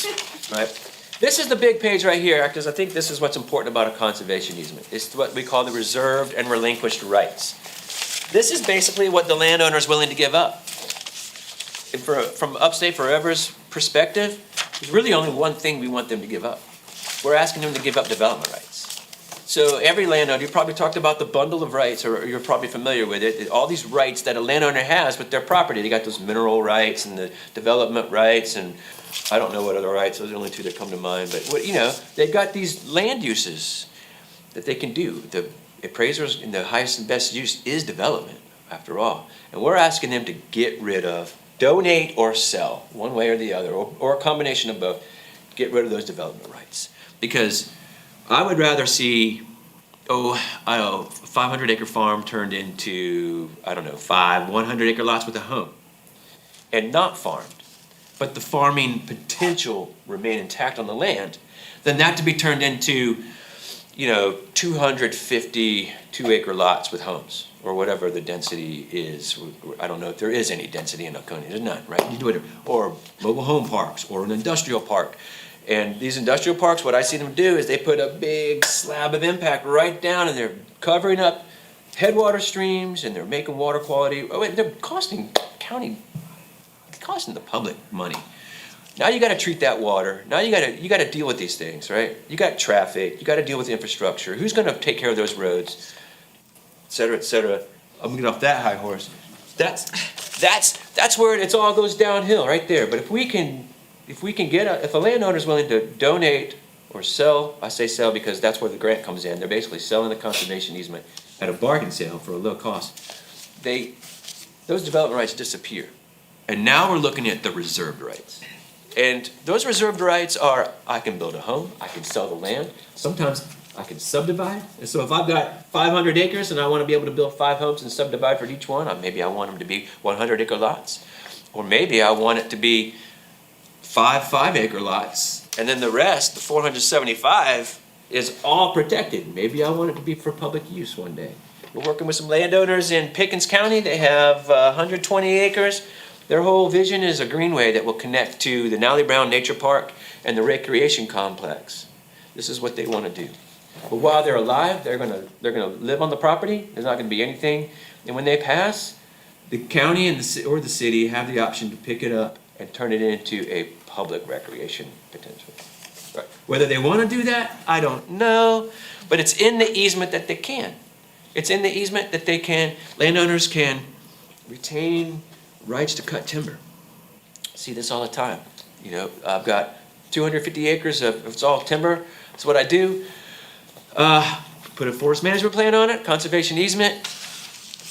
is the big page right here, because I think this is what's important about a conservation easement. It's what we call the reserved and relinquished rights. This is basically what the landowner is willing to give up. And from Upstate Forever's perspective, there's really only one thing we want them to give up. We're asking them to give up development rights. So every landowner, you probably talked about the bundle of rights, or you're probably familiar with it, all these rights that a landowner has with their property. They got those mineral rights and the development rights, and I don't know what other rights, those are the only two that come to mind, but they've got these land uses that they can do. The appraisers, in the highest and best use is development, after all. And we're asking them to get rid of, donate or sell, one way or the other, or a combination of both, get rid of those development rights. Because I would rather see, a 500-acre farm turned into, 5 100-acre lots with a home, and not farmed, but the farming potential remain intact on the land, than that to be turned into, 250 2-acre lots with homes, or whatever the density is. I don't know if there is any density in Oconee. There's none, right? You do it, or mobile home parks, or an industrial park. And these industrial parks, what I see them do is they put a big slab of impact right down, and they're covering up headwater streams, and they're making water quality. They're costing the public money. Now you got to treat that water. Now you got to deal with these things, right? You got traffic. You got to deal with infrastructure. Who's going to take care of those roads, et cetera, et cetera? I'm gonna get off that high horse. That's where it all goes downhill right there. But if a landowner is willing to donate or sell, I say sell because that's where the grant comes in. They're basically selling the conservation easement at a bargain sale for a low cost. Those development rights disappear. And now we're looking at the reserved rights. And those reserved rights are, I can build a home, I can sell the land, sometimes I can subdivide. And so if I've got 500 acres and I want to be able to build 5 homes and subdivide for each one, maybe I want them to be 100-acre lots. Or maybe I want it to be 5 5-acre lots, and then the rest, the 475, is all protected. Maybe I want it to be for public use one day. We're working with some landowners in Pickens County. They have 120 acres. Their whole vision is a greenway that will connect to the Nally Brown Nature Park and the recreation complex. This is what they want to do. But while they're alive, they're gonna live on the property. There's not gonna be anything. And when they pass, the county and or the city have the option to pick it up and turn it into a public recreation potential. Right. Whether they want to do that, I don't know. But it's in the easement that they can. It's in the easement that they can. Landowners can retain rights to cut timber. See this all the time. You know, I've got 250 acres of it's all timber. That's what I do. Put a forest management plan on it, conservation easement,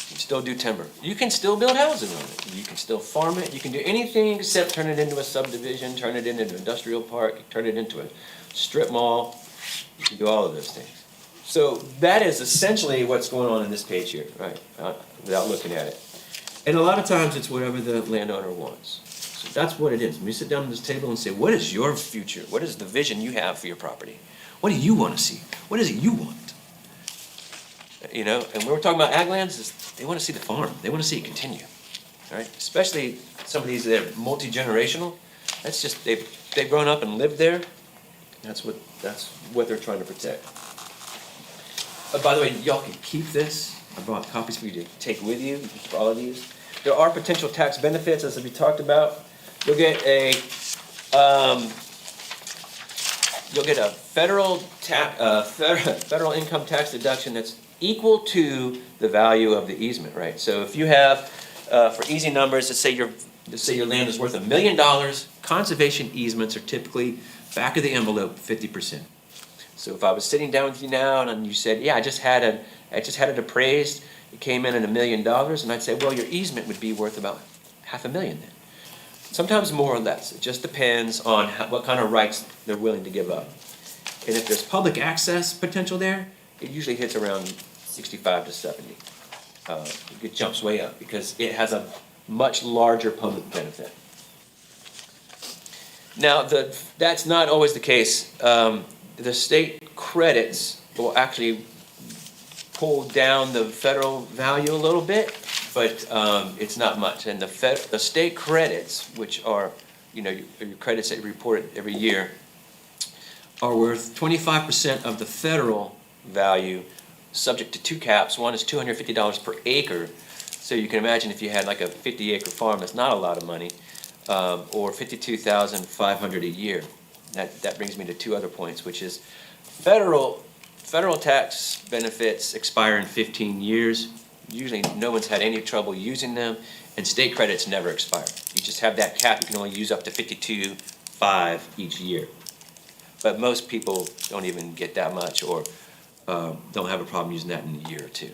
you still do timber. You can still build houses on it. You can still farm it. You can do anything except turn it into a subdivision, turn it into an industrial park, turn it into a strip mall. You can do all of those things. So that is essentially what's going on in this page here, right? Without looking at it. And a lot of times it's whatever the landowner wants. So that's what it is. When you sit down at this table and say, what is your future? What is the vision you have for your property? What do you want to see? What is it you want? You know, and when we're talking about ag lands, they want to see the farm. They want to see it continue, right? Especially some of these that are multi-generational. That's just, they've grown up and lived there. That's what they're trying to protect. By the way, y'all can keep this. I brought copies for you to take with you, for all of these. There are potential tax benefits, as we talked about. You'll get a federal income tax deduction that's equal to the value of the easement, right? So if you have, for easy numbers, let's say your land is worth $1 million, conservation easements are typically back of the envelope 50%. So if I was sitting down with you now and you said, yeah, I just had it appraised, it came in at $1 million, and I'd say, well, your easement would be worth about $500,000 then. Sometimes more or less. It just depends on what kind of rights they're willing to give up. And if there's public access potential there, it usually hits around 65 to 70. It jumps way up because it has a much larger public benefit. Now, that's not always the case. The state credits will actually pull down the federal value a little bit, but it's not much. And the state credits, which are, you know, your credits that you report every year, are worth 25% of the federal value, subject to two caps. One is $250 per acre. So you can imagine if you had like a 50-acre farm, that's not a lot of money, or $52,500 a year. That brings me to two other points, which is federal tax benefits expire in 15 years. Usually no one's had any trouble using them, and state credits never expire. You just have that cap. You can only use up to $52,500 each year. But most people don't even get that much, or don't have a problem using that in a year or two.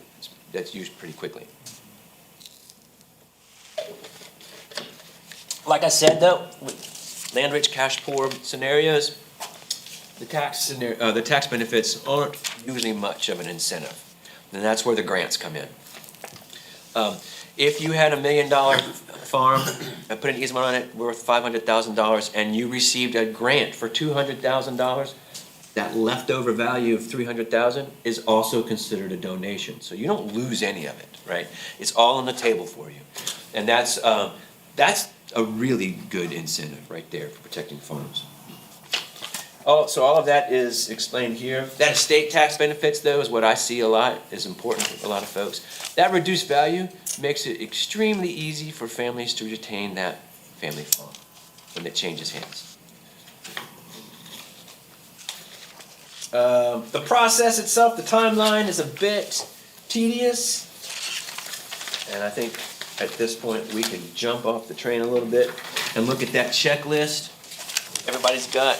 That's used pretty quickly. Like I said, though, with land-rich, cash-poor scenarios, the tax benefits aren't usually much of an incentive. And that's where the grants come in. If you had $1 million farm and put an easement on it worth $500,000 and you received a grant for $200,000, that leftover value of $300,000 is also considered a donation. So you don't lose any of it, right? It's all on the table for you. And that's a really good incentive right there for protecting farms. So all of that is explained here. That estate tax benefits, though, is what I see a lot, is important to a lot of folks. That reduced value makes it extremely easy for families to retain that family farm when it changes hands. The process itself, the timeline is a bit tedious. And I think at this point we can jump off the train a little bit and look at that checklist everybody's got.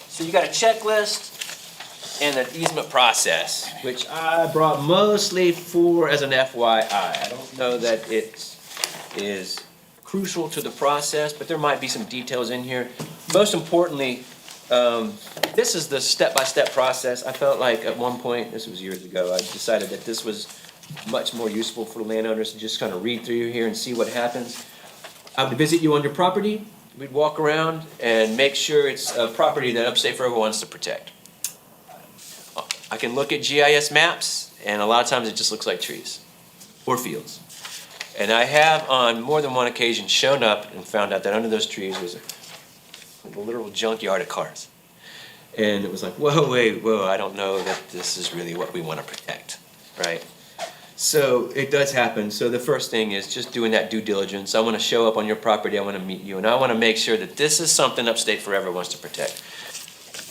So you got a checklist and an easement process, which I brought mostly as an FYI. I don't know that it is crucial to the process, but there might be some details in here. Most importantly, this is the step-by-step process. I felt like at one point, this was years ago, I decided that this was much more useful for the landowners to just kind of read through here and see what happens. I would visit you on your property. we'd walk around and make sure it's a property that Upstate Forever wants to protect. I can look at GIS maps, and a lot of times it just looks like trees or fields. And I have on more than one occasion shown up and found out that under those trees was a literal junkyard of cars. And it was like, whoa, I don't know that this is really what we want to protect, right? So it does happen. So the first thing is just doing that due diligence. I want to show up on your property, I want to meet you, and I want to make sure that this is something Upstate Forever wants to protect.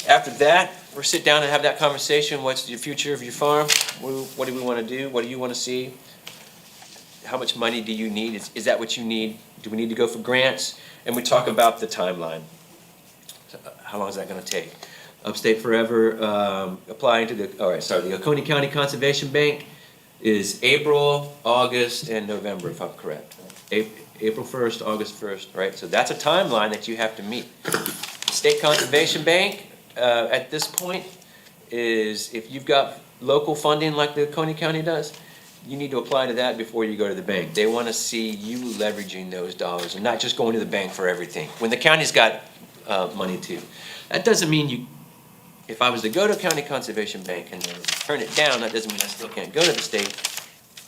After that, we'll sit down and have that conversation. What's the future of your farm? What do we want to do? What do you want to see? How much money do you need? Is that what you need? Do we need to go for grants? And we talk about the timeline. How long is that going to take? Upstate Forever applying to the Oconee County Conservation Bank is April, August, and November, if I'm correct. April 1st, August 1st, right? So that's a timeline that you have to meet. State Conservation Bank, at this point, is if you've got local funding like the Oconee County does, you need to apply to that before you go to the bank. They want to see you leveraging those dollars and not just going to the bank for everything. When the county's got money too. That doesn't mean if I was to go to a county conservation bank and turn it down, that doesn't mean I still can't go to the state.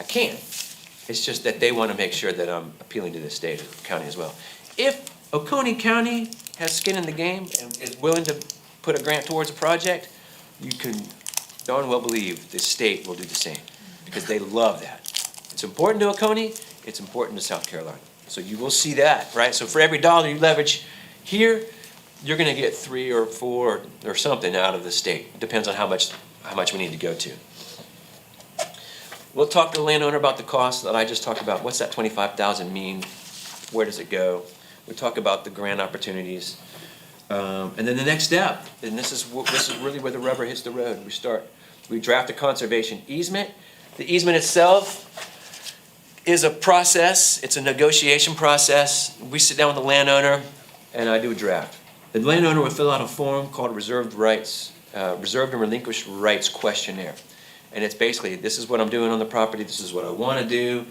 I can. It's just that they want to make sure that I'm appealing to the state or the county as well. If Oconee County has skin in the game and is willing to put a grant towards a project, you can darn well believe the state will do the same, because they love that. It's important to Oconee, it's important to South Carolina. So you will see that, right? So for every dollar you leverage here, you're gonna get 3 or 4 or something out of the state. Depends on how much we need to go to. We'll talk to the landowner about the cost that I just talked about. What's that $25,000 mean? Where does it go? We talk about the grant opportunities. And then the next step, and this is really where the rubber hits the road. We draft a conservation easement. The easement itself is a process. It's a negotiation process. We sit down with the landowner, and I do a draft. The landowner will fill out a form called reserved and relinquished rights questionnaire. And it's basically, this is what I'm doing on the property, this is what I want to do,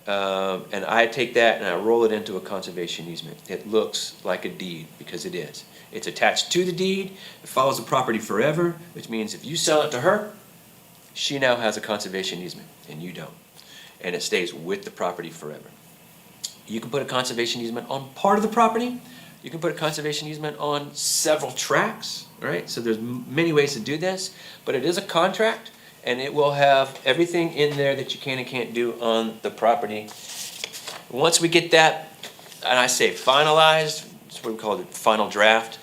and I take that and I roll it into a conservation easement. It looks like a deed, because it is. It's attached to the deed, it follows the property forever, which means if you sell it to her, she now has a conservation easement, and you don't. And it stays with the property forever. You can put a conservation easement on part of the property, you can put a conservation easement on several tracts, right? So there's many ways to do this, but it is a contract, and it will have everything in there that you can and can't do on the property. Once we get that, and I say finalized, it's what we call the final draft.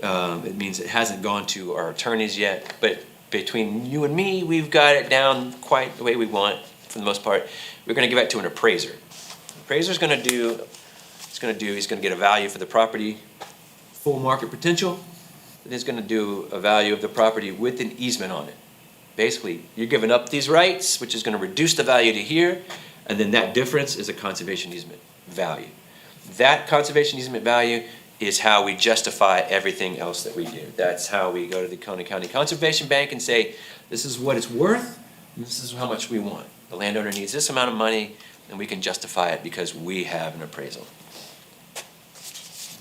It means it hasn't gone to our attorneys yet, but between you and me, we've got it down quite the way we want for the most part. We're gonna give it to an appraiser. The appraiser's gonna do, he's gonna get a value for the property, full market potential, and he's gonna do a value of the property with an easement on it. Basically, you're giving up these rights, which is gonna reduce the value to here, and then that difference is a conservation easement value. That conservation easement value is how we justify everything else that we do. That's how we go to the Oconee County Conservation Bank and say, this is what it's worth, and this is how much we want. The landowner needs this amount of money, and we can justify it because we have an appraisal.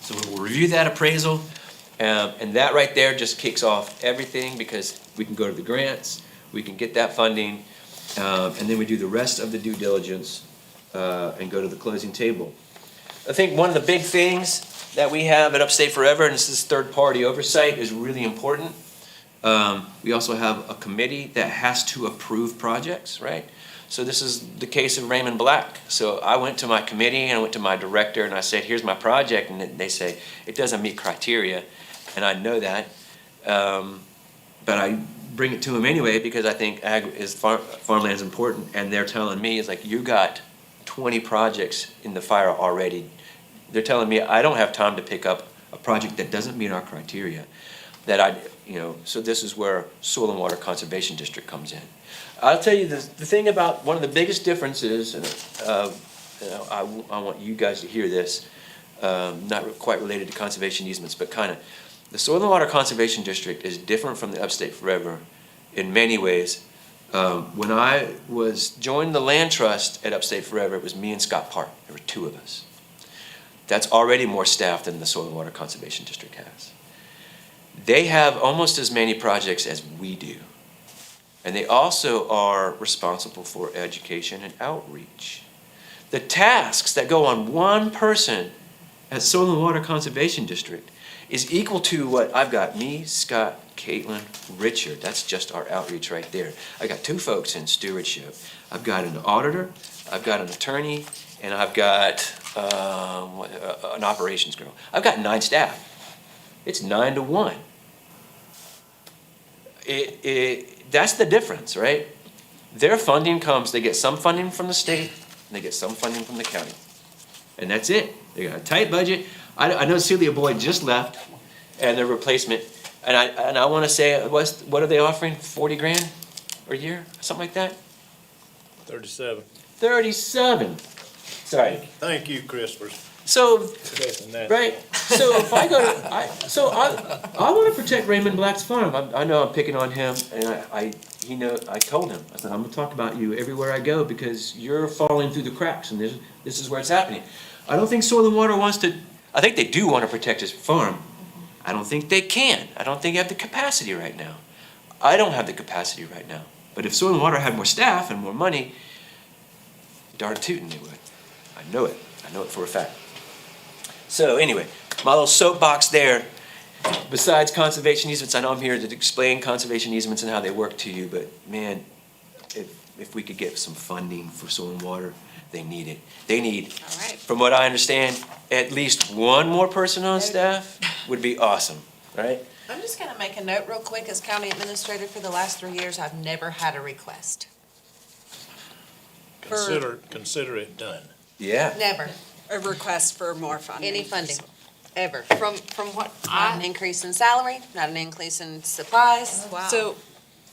So we'll review that appraisal, and that right there just kicks off everything, because we can go to the grants, we can get that funding, and then we do the rest of the due diligence and go to the closing table. I think one of the big things that we have at Upstate Forever, and this is third-party oversight, is really important. We also have a committee that has to approve projects, right? So this is the case of Raymond Black. So I went to my committee and I went to my director and I said, here's my project, and they say, it doesn't meet criteria, and I know that. But I bring it to them anyway because I think farmland is important, and they're telling me, it's like, you got 20 projects in the fire already. They're telling me I don't have time to pick up a project that doesn't meet our criteria. So this is where Soil and Water Conservation District comes in. I'll tell you the thing about one of the biggest differences, and I want you guys to hear this, not quite related to conservation easements, but kind of. The Soil and Water Conservation District is different from the Upstate Forever in many ways. When I joined the land trust at Upstate Forever, it was me and Scott Park. There were 2 of us. that's already more staff than the Soil and Water Conservation District has. They have almost as many projects as we do. And they also are responsible for education and outreach. The tasks that go on one person at Soil and Water Conservation District is equal to what I've got, me, Scott, Caitlin, Richard. That's just our outreach right there. I got 2 folks in stewardship. I've got an auditor, I've got an attorney, and I've got an operations girl. I've got 9 staff. It's 9 to 1. That's the difference, right? Their funding comes, they get some funding from the state, and they get some funding from the county. And that's it. They got a tight budget. I know Celia Boyd just left, and their replacement, and I want to say, what are they offering, 40 grand a year, something like that? 37. 37. Sorry. Thank you, Christopher. So, Checking that. right, so if I go to, I want to protect Raymond Black's farm. I know I'm picking on him, and I told him, I said, I'm gonna talk about you everywhere I go because you're falling through the cracks, and this is where it's happening. I don't think Soil and Water wants to, I think they do want to protect his farm. I don't think they can. I don't think they have the capacity right now. I don't have the capacity right now. But if Soil and Water had more staff and more money, darn tootin' they would. I know it. I know it for a fact. So anyway, my little soapbox there, besides conservation easements, I know I'm here to explain conservation easements and how they work to you, but man, if we could get some funding for Soil and Water, they need it. They need, All right. from what I understand, at least one more person on staff would be awesome, right? I'm just gonna make a note real quick, as county administrator for the last 3 years, I've never had a request. Consider it done. Yeah. Never, A request for more funding. any funding, ever. From what Not an increase in salary, not an increase in supplies. Wow. So,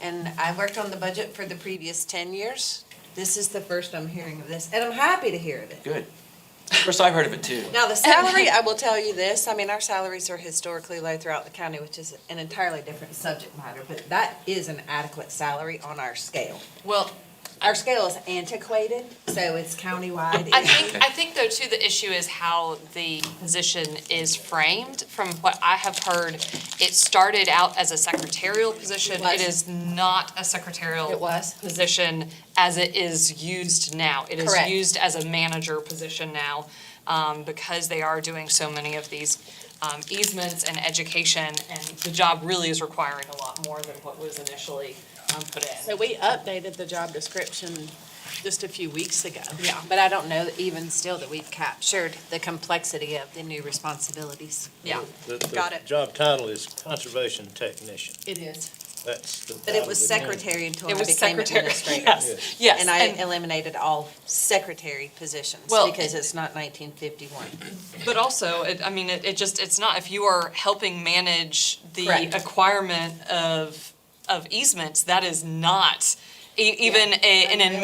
And I worked on the budget for the previous 10 years. This is the first I'm hearing of this, and I'm happy to hear of it. Good. First I've heard of it too. Now, the salary, I will tell you this, I mean, our salaries are historically low throughout the county, which is an entirely different subject matter, but that is an adequate salary on our scale. well, Our scale is antiquated, so it's countywide. I think though too, the issue is how the position is framed. From what I have heard, it started out as a secretarial position. It is not a secretarial It was. position as it is used now. It is Correct. used as a manager position now, because they are doing so many of these easements and education, and the job really is requiring a lot more than what was initially put in. So we updated the job description just a few weeks ago. Yeah, but I don't know that even still that we've captured the complexity of the new responsibilities. Yeah. The Got it. job title is conservation technician. It is. That's the. But it was title of the secretary until It I was became secretary, administrator. yes, yes. And I eliminated all secretary positions Well, because it's not 1951. But also, it's not, if you are helping manage the Correct. acquirement of easements, that is not even an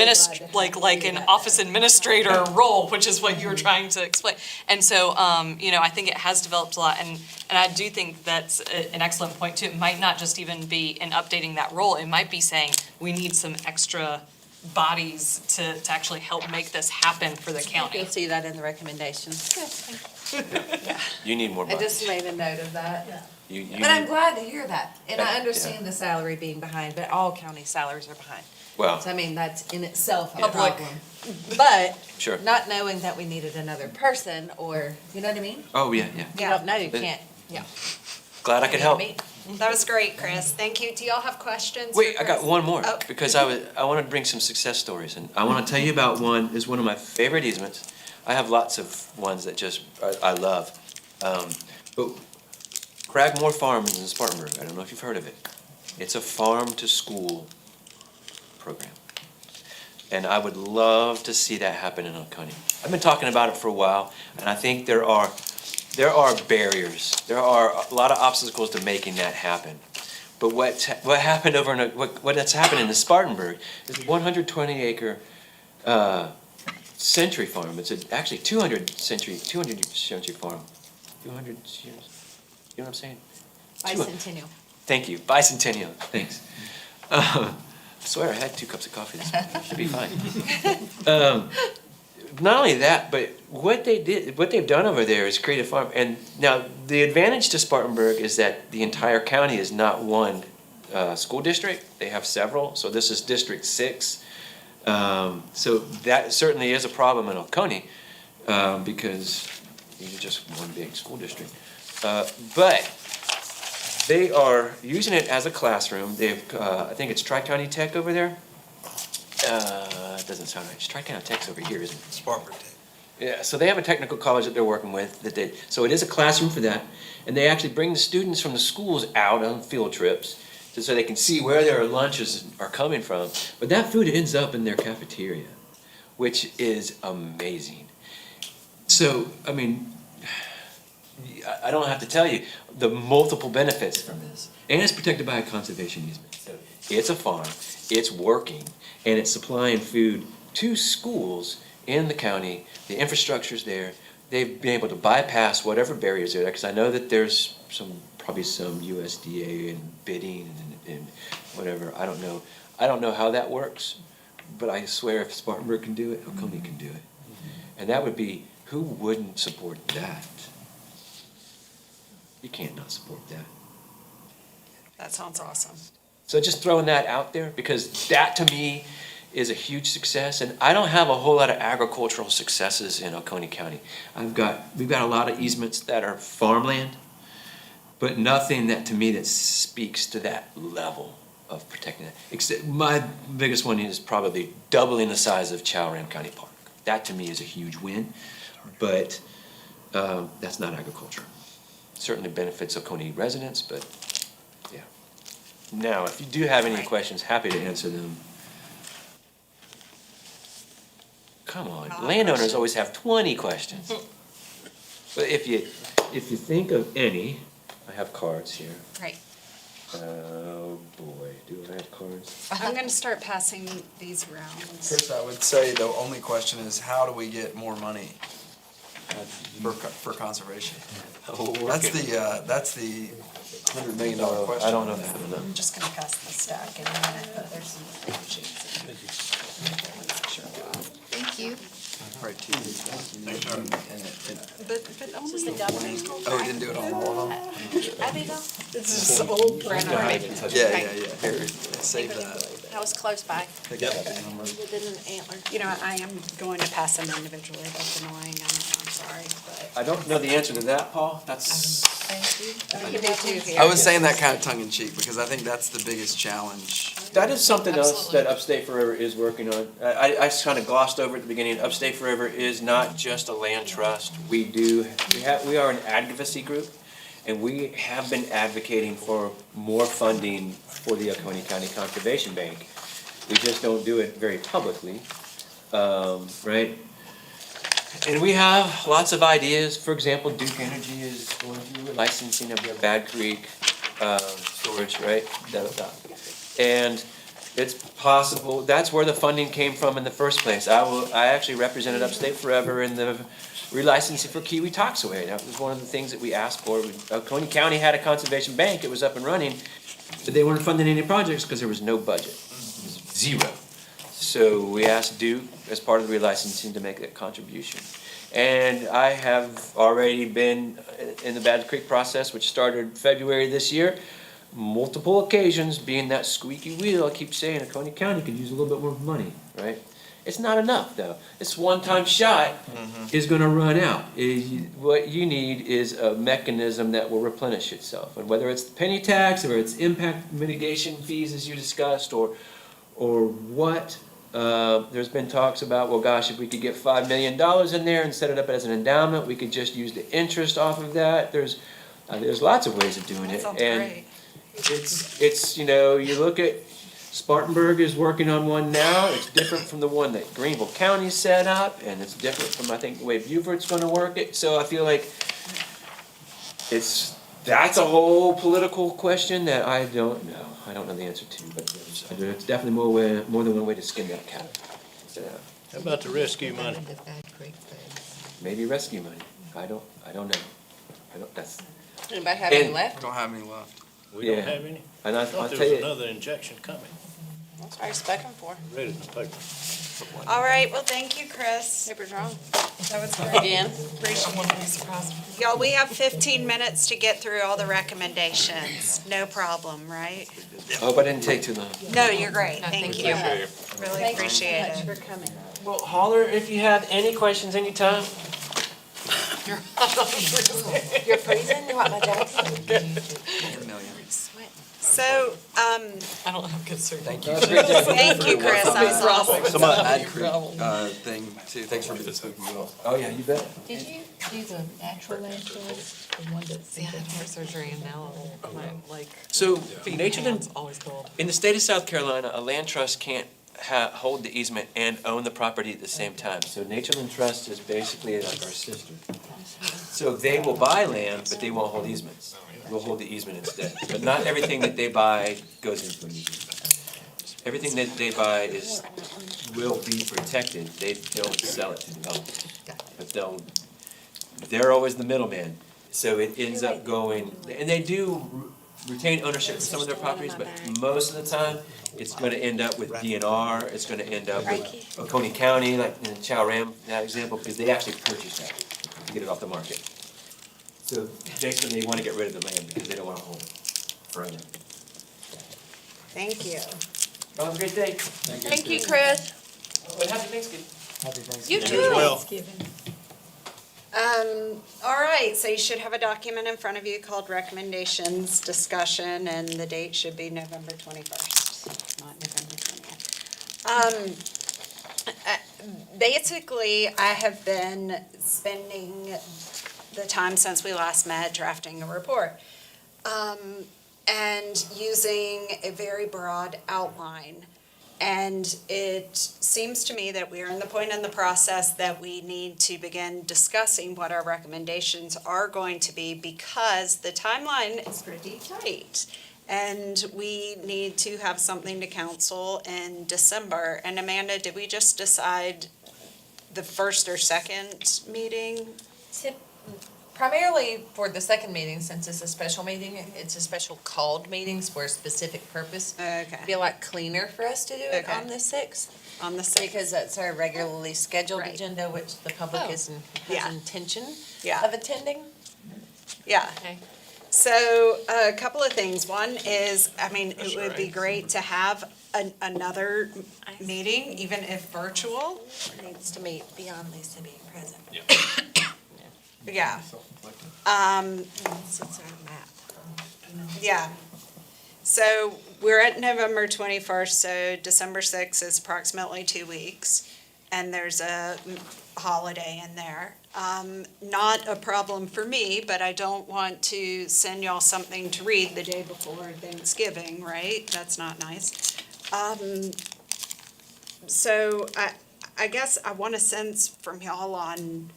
like an office administrator role, which is what you were trying to explain. And so, I think it has developed a lot, and I do think that's an excellent point too. It might not just even be in updating that role, it might be saying, we need some extra bodies to actually help make this happen for the county. You'll see that in the recommendations. You need more I bucks. just made a note of that. You But I'm need- glad to hear that. And I Yeah. understand the salary being behind, but all county salaries are behind. Well, So I mean, that's in itself a Public. problem. But sure. not knowing that we needed another person, or, you know what I mean? Oh, yeah. You don't know, you But- can't. Glad I could help. That was great, Chris. Thank you. Do y'all have questions? for Wait, I got Chris? one more, Oh. because I want to bring some success stories, and I want to tell you about one, is one of my favorite easements. I have lots of ones that just, I love. But Cragmore Farm is in Spartanburg, I don't know if you've heard of it. It's a farm-to-school program. And I would love to see that happen in Oconee. I've been talking about it for a while, and I think there are barriers. There are a lot of obstacles to making that happen. But what happened what's happened in the Spartanburg is a 120 acre century farm. It's actually 200 century farm. 200 years. You know what I'm saying? Bicentennial. Thank you. Bicentennial. Thanks. I swear I had 2 cups of coffee this morning. Should be fine. not only that, but what they've done over there is create a farm. And now, the advantage to Spartanburg is that the entire county is not one school district. They have several, so this is District 6. So that certainly is a problem in Oconee, because these are just one big school district. But they are using it as a classroom. They've, I think it's Tri-County Tech over there. It doesn't sound right. Tri-County Tech's over here, isn't it? Spartanburg Tech. Yeah, so they have a technical college that they're working with so it is a classroom for that. And they actually bring the students from the schools out on field trips so they can see where their lunches are coming from. But that food ends up in their cafeteria, which is amazing. So, I mean, I don't have to tell you the multiple benefits from this. And it's protected by a conservation easement. So it's a farm, it's working, and it's supplying food to schools in the county. The infrastructure's there. They've been able to bypass whatever barriers are there, because I know that there's probably some USDA and bidding and whatever. I don't know. I don't know how that works, but I swear if Spartanburg can do it, Oconee can do it. And that would be, who wouldn't support that? You can't not support that. That sounds awesome. So just throwing that out there, because that to me is a huge success, and I don't have a whole lot of agricultural successes in Oconee County. We've got a lot of easements that are farmland, but nothing that to me that speaks to that level of protecting it. Except my biggest one is probably doubling the size of Chow-Ram County Park. That to me is a huge win, but that's not agriculture. Certainly benefits Oconee residents, but yeah. Now, if you do have any questions, happy to answer them. Come on, landowners always have 20 questions. But if you think of any, I have cards here. Great. Oh, boy, do I have cards? I'm gonna start passing these around. First, I would say the only question is, how do we get more money for conservation? That's the $100 million question. I don't know that. I'm just gonna pass the stack in a minute, but there's some sheets. Thank you. Right, two. But only the government. Oh, we didn't do it on all of them? This is old printer. Yeah. Here, save that. That was close by. Pick up that number. Within an antler. You know, I am going to pass them individually, that's annoying, I'm sorry, but. I don't know the answer to that, Paul. That's, You do too here. I was saying that kind of tongue in cheek, because I think that's the biggest challenge. that is something else Absolutely. that Upstate Forever is working on. I kind of glossed over at the beginning. Upstate Forever is not just a land trust. We are an advocacy group, and we have been advocating for more funding for the Oconee County Conservation Bank. We just don't do it very publicly, right? And we have lots of ideas. For example, Duke Energy is going through licensing of their Bad Creek storage, right? And it's possible, that's where the funding came from in the first place. I actually represented Upstate Forever in the relicensing for Kiwi Toxaway. That was one of the things that we asked for. Oconee County had a conservation bank, it was up and running, but they weren't funding any projects because there was no budget. It was zero. So we asked Duke, as part of the relicensing, to make that contribution. And I have already been in the Bad Creek process, which started February this year, multiple occasions, being that squeaky wheel. I keep saying Oconee County could use a little bit more money, right? It's not enough, though. This one-time shot is gonna run out. What you need is a mechanism that will replenish itself. And whether it's the penny tax, or it's impact mitigation fees, as you discussed, or what, there's been talks about, well, gosh, if we could get $5 million in there and set it up as an endowment, we could just use the interest off of that. There's lots of ways of doing it. Sounds And great. it's, you know, you look at, Spartanburg is working on one now. It's different from the one that Greenville County set up, and it's different from, I think, the way Beaufort's gonna work it. So I feel like that's a whole political question that I don't know. I don't know the answer to, but there's definitely more than one way to skin that cat. So, How about the rescue money? The Bad Creek thing. maybe rescue money. I don't know. Anybody have any And- left? We don't have any left. We don't Yeah. have any? And I I'll thought there tell was you, another injection coming. That's what I was expecting for. Read it in the paper. All right, well, thank you, Chris. Paper's wrong. That was great. Again. Appreciate it. Y'all, we have 15 minutes to get through all the recommendations. No problem, right? Hope I didn't take too long. No, you're great. No, Thank thank you. you. Really appreciate it. For coming. Well, holler if you have any questions anytime. You're freezing? You want my jacket? So, I don't have good service. Thank you. thank you, Chris. That was awesome. So my, Ad Creek, thing too, thanks for the spooky wheels. Oh, yeah, you bet. Did you do the natural land trust, the one that's? Yeah, I had heart surgery and now I'm like, So, feet and Natureland, hands always cold. in the state of South Carolina, a land trust can't hold the easement and own the property at the same time. So Natureland Trust is basically like our sister. So they will buy land, but they won't hold easements. We'll hold the easement instead. But not everything that they buy goes into an easement. Everything that they buy will be protected. They don't sell it to developers. But they're always the middleman. So it ends up going, and they do retain ownership of some of their properties, but most of the time, it's gonna end up with DNR, it's gonna end up with Oconee County, like in Chow Ram, that example, because they actually purchased that to get it off the market. So basically, they wanna get rid of the land because they don't wanna hold it forever. Thank you. Well, have a great day. Thank you, Chris. Well, happy Thanksgiving. You as too. well. All right, so you should have a document in front of you called recommendations, discussion, and the date should be November 21st, not November 20th. Basically, I have been spending the time since we last met drafting a report, and using a very broad outline. And it seems to me that we are in the point in the process that we need to begin discussing what our recommendations are going to be, because the timeline is pretty tight. And we need to have something to council in December. And Amanda, did we just decide the first or second meeting? Primarily for the second meeting, since it's a special meeting, it's a special called meetings for a specific purpose. Okay, Be a lot cleaner for us to do it Okay. on the sixth, on the 6th. because that's our regularly scheduled Right. agenda, which the public Oh. has Yeah. intention Yeah, of attending. yeah. Okay. So a couple of things. One is, I mean, it would be great to have another meeting, even if virtual. Needs to meet beyond Lisa being present. Yeah. Since our map. Yeah. So we're at November 21st, so December 6th is approximately 2 weeks. And there's a holiday in there. Not a problem for me, but I don't want to send y'all something to read the day before Thanksgiving, right? That's not nice. So I guess I want a sense from y'all on,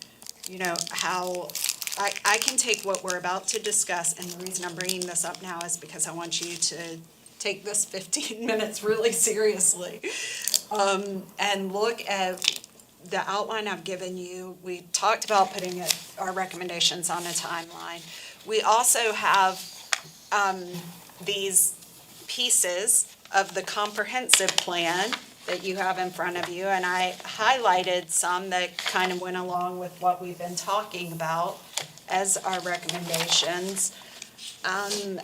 you know, how, I can take what we're about to discuss, and the reason I'm bringing this up now is because I want you to take this 15 minutes really seriously. And look at the outline I've given you. We talked about putting our recommendations on a timeline. We also have these pieces of the comprehensive plan that you have in front of you, and I highlighted some that kind of went along with what we've been talking about as our recommendations. And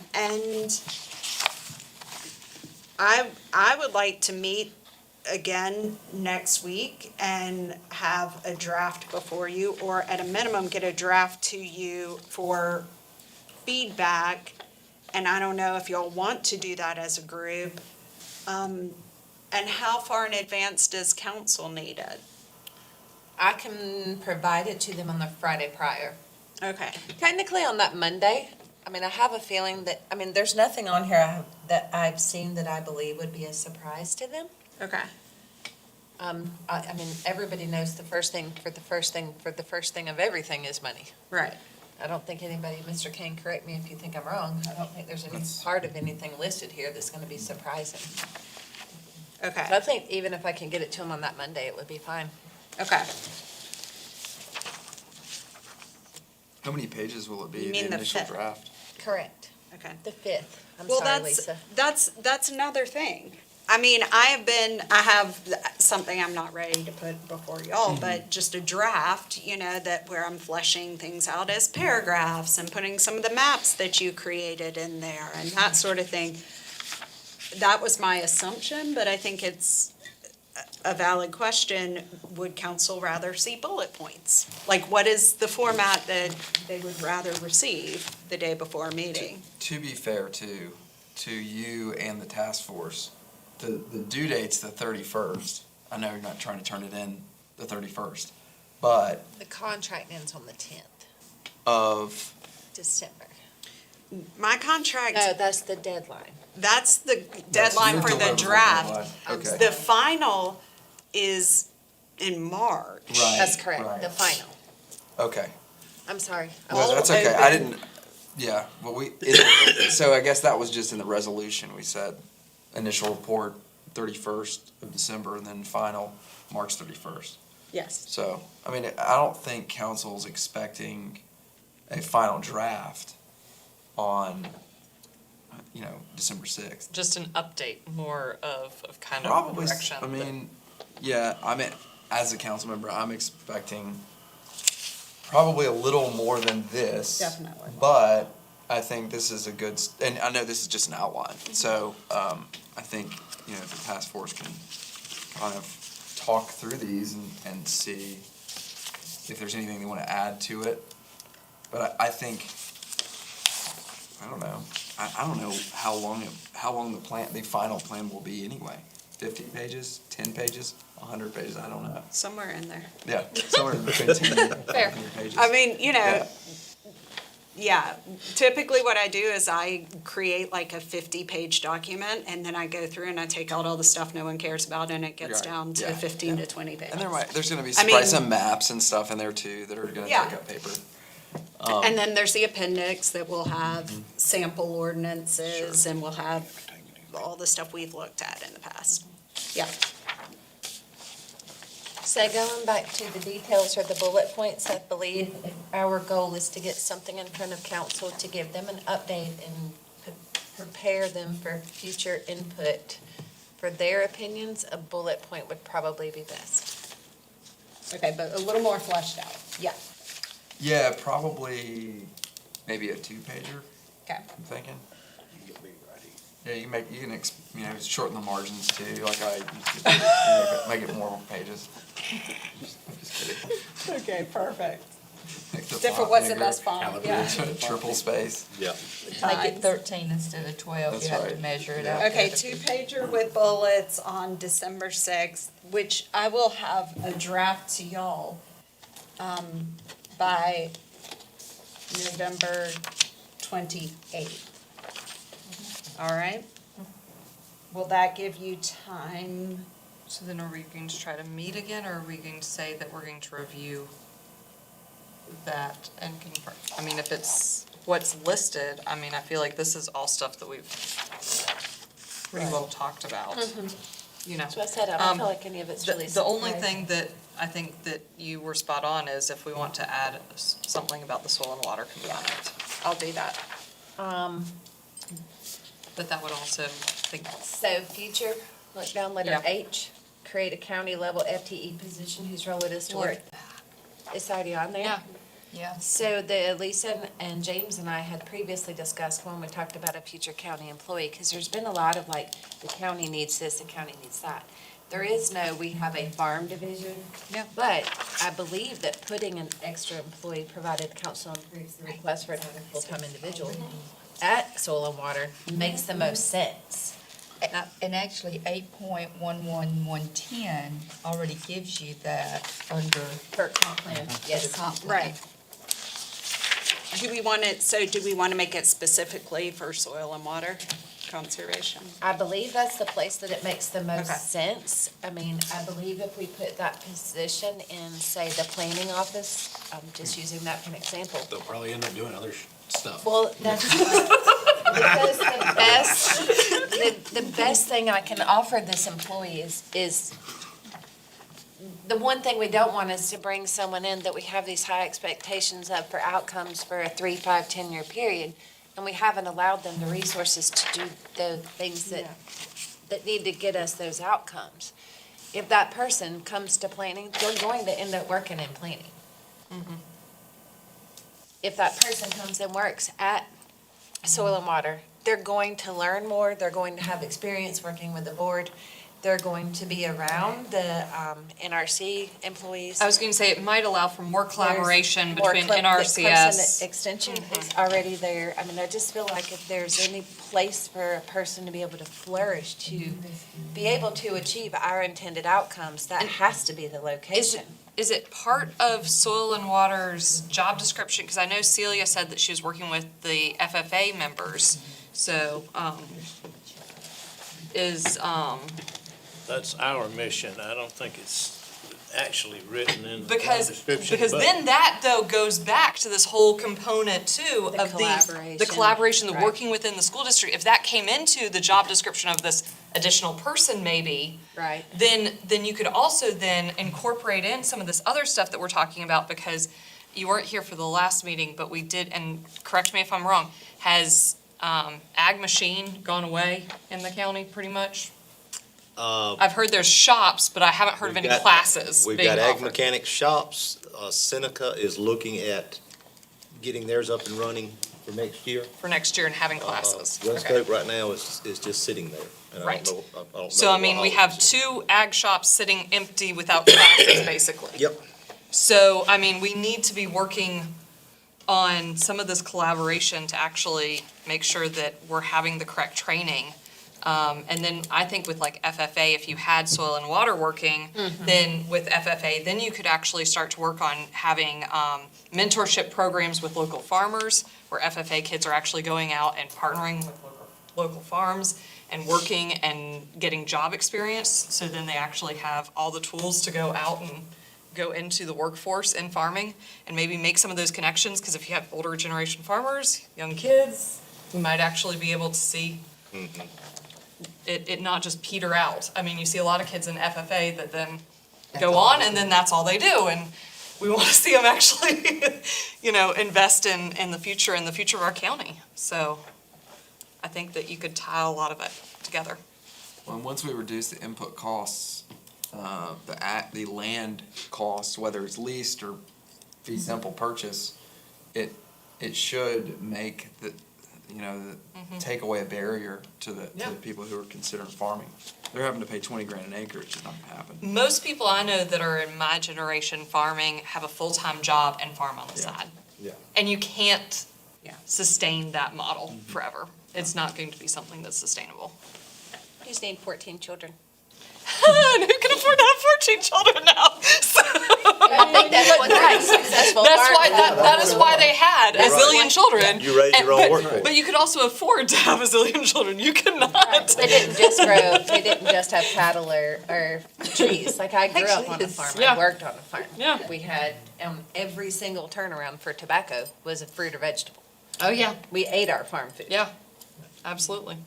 I would like to meet again next week and have a draft before you, or at a minimum, get a draft to you for feedback. And I don't know if y'all want to do that as a group. And how far in advance does council need it? I can provide it to them on the Friday prior. Okay, Technically on that Monday, I mean, I have a feeling that, I mean, there's nothing on here that I've seen that I believe would be a surprise to them. okay. I mean, everybody knows the first thing of everything is money. Right. I don't think anybody, Mr. Kane, correct me if you think I'm wrong, I don't think there's any part of anything listed here that's gonna be surprising. Okay, But I think even if I can get it to them on that Monday, it would be fine. okay. How many pages will it be, You mean the the initial fifth? draft? Correct. Okay. The 5th. I'm Well, sorry, Lisa. that's another thing. I mean, I have something I'm not ready to put before y'all, but just a draft, that where I'm fleshing things out as paragraphs and putting some of the maps that you created in there and that sort of thing. That was my assumption, but I think it's a valid question. Would council rather see bullet points? Like, what is the format that they would rather receive the day before a meeting? To be fair to you and the task force, the due date's the 31st. I know you're not trying to turn it in the 31st, but The contract ends on the 10th, of, December. My contract, No, that's the deadline. that's the deadline your for the deliverable draft. deadline. Okay. The final is in March. Right. That's correct, right. the final. Okay. I'm sorry. Well, that's okay. I didn't, yeah, well, so I guess that was just in the resolution. We said initial report 31st of December and then final March 31st. Yes. So, I mean, I don't think council's expecting a final draft on, December 6th. Just an update, more of kind of Probably, direction. I mean, yeah, as a council member, I'm expecting probably a little more than this. Definitely. But I think this is a good, and I know this is just an outline, so, I think, the task force can kind of talk through these and see if there's anything they wanna add to it. But I think, I don't know, I don't know how long the final plan will be anyway. 50 pages, 10 pages, 100 pages, I don't know. Somewhere in there. Yeah, somewhere between 10 and Fair. 100 pages. I mean, Yeah. yeah, typically what I do is I create like a 50-page document, and then I go through and I take out all the stuff no one cares about, and it gets Right, down to yeah, 15 to 20 pages. And there's gonna be I probably mean- some maps and stuff in there too that are gonna Yeah. take up paper. And then there's the appendix that will have sample ordinances, and we'll have all the stuff we've looked at in the past. Yeah. So going back to the details or the bullet points, I believe our goal is to get something in front of council to give them an update and prepare them for future input. For their opinions, a bullet point would probably be best. Okay, but a little more fleshed out. Yeah. Yeah, probably maybe a 2-pager, Okay. I'm thinking. Yeah, you can shorten the margins too, like I used to, make it more pages. Just kidding. Okay, perfect. Make the Different, font what's the bigger. best font? Yeah. Triple space. Yeah. Make it 13 instead of 12, That's you have to right. measure it out. Okay, better. 2-pager with bullets on December 6th, which I will have a draft to y'all by November 28th. All right? Will that give you time? So then are we going to try to meet again, or are we going to say that we're going to review that and confirm? I mean, if it's what's listed, I mean, I feel like this is all stuff that we've pretty well talked about, So I said, I don't feel like any of it's really. The only surprising. thing that I think that you were spot on is if we want to add something about the soil and water component. I'll do that. But that would also, think, So future, look down letter Yeah. H, create a county level FTE position whose role it is to work. It's already on there? yeah, Yeah. So Lisa and James and I had previously discussed when we talked about a future county employee, because there's been a lot of like, the county needs this, the county needs that. There is no, we have a farm division. Yeah. But I believe that putting an extra employee, provided council approves the request for another full-time individual at Soil and Water, makes the most sense. And actually, 8.11110 already gives you that under Per comp plan, the yes. comp plan. Right. Do we want to make it specifically for soil and water conservation? I believe that's the place that it makes the most Okay. sense. I mean, I believe if we put that position in, say, the planning office, I'm just using that for an example. They'll probably end up doing other stuff. Well, that's because the best thing I can offer this employee is the one thing we don't want is to bring someone in that we have these high expectations of for outcomes for a 3, 5, 10-year period, and we haven't allowed them the resources to do the things that that need to get us those outcomes. If that person comes to planning, they're going to end up working in planning. If that person comes and works at Soil and Water, they're going to learn more, they're going to have experience working with the board, they're going to be around the NRC employees. I was going to say, it might allow for more collaboration More between the person at NRCS. Extension is already there. I mean, I just feel like if there's any place for a person to be able to flourish, to be able to achieve our intended outcomes, that has to be the location. Is it part of Soil and Water's job description? Because I know Celia said that she was working with the FFA members, so, That's our mission. I don't think it's actually written in the job because description. but- then that though goes back to this whole component too The of the collaboration. collaboration, the Right. working within the school district. If that came into the job description of this additional person maybe, Right. then you could also then incorporate in some of this other stuff that we're talking about, because you weren't here for the last meeting, but we did, and correct me if I'm wrong, has Ag Machine gone away in the county pretty much? I've heard there's shops, but I haven't heard of any classes We've being got ag offered. mechanic shops. Seneca is looking at getting theirs up and running for next year. For next year and having classes. West Okay. Coast right now is just sitting there. And Right. I don't know So, I mean, we have how- two ag shops sitting empty without classes, basically. Yep. So, I mean, we need to be working on some of this collaboration to actually make sure that we're having the correct training. And then I think with like FFA, if you had Soil and Water working, then with FFA, then you could actually start to work on having mentorship programs with local farmers, where FFA kids are actually going out and partnering with local farms and working and getting job experience. So then they actually have all the tools to go out and go into the workforce in farming and maybe make some of those connections, because if you have older generation farmers, young kids, we might actually be able to see it not just peter out. I mean, you see a lot of kids in FFA that then go on and then that's all they do. And we want to see them actually, invest in the future of our county. So I think that you could tie a lot of it together. Well, once we reduce the input costs, the land costs, whether it's leased or fee simple purchase, it should make take away a barrier to the people who are considering farming. They're having to pay 20 grand an acre, it's just not gonna happen. Most people I know that are in my generation farming have a full-time job and farm on the side. Yeah. And you can't sustain that model forever. It's not going to be something that's sustainable. You just need 14 children. And who can afford to have 14 children now? I think that's what they're successful. That is why they had a zillion children. You raise your own workforce. But you could also afford to have a zillion children. You cannot. They didn't just grow, they didn't just have cattle or trees. Like I grew up on a farm, Yeah. I worked on a farm. Yeah. We had, every single turnaround for tobacco was a fruit or vegetable. Oh, yeah. We ate our farm food. Yeah, absolutely.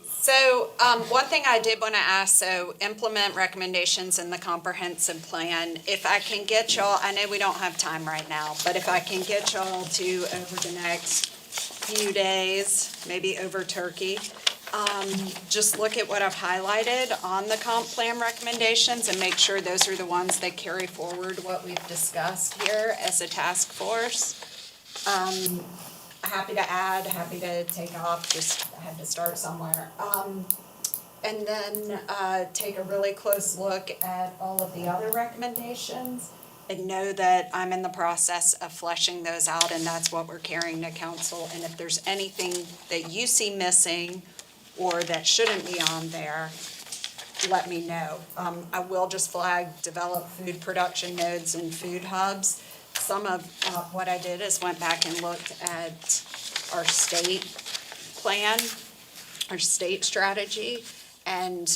So, one thing I did want to ask, so implement recommendations in the comprehensive plan. If I can get y'all, I know we don't have time right now, but if I can get y'all to, over the next few days, maybe over turkey, just look at what I've highlighted on the comp plan recommendations and make sure those are the ones that carry forward what we've discussed here as a task force. Happy to add, happy to take off, just had to start somewhere. And then take a really close look at all of the other recommendations and know that I'm in the process of fleshing those out, and that's what we're carrying to council. And if there's anything that you see missing or that shouldn't be on there, let me know. I will just flag develop food production nodes and food hubs. Some of what I did is went back and looked at our state plan, our state strategy, and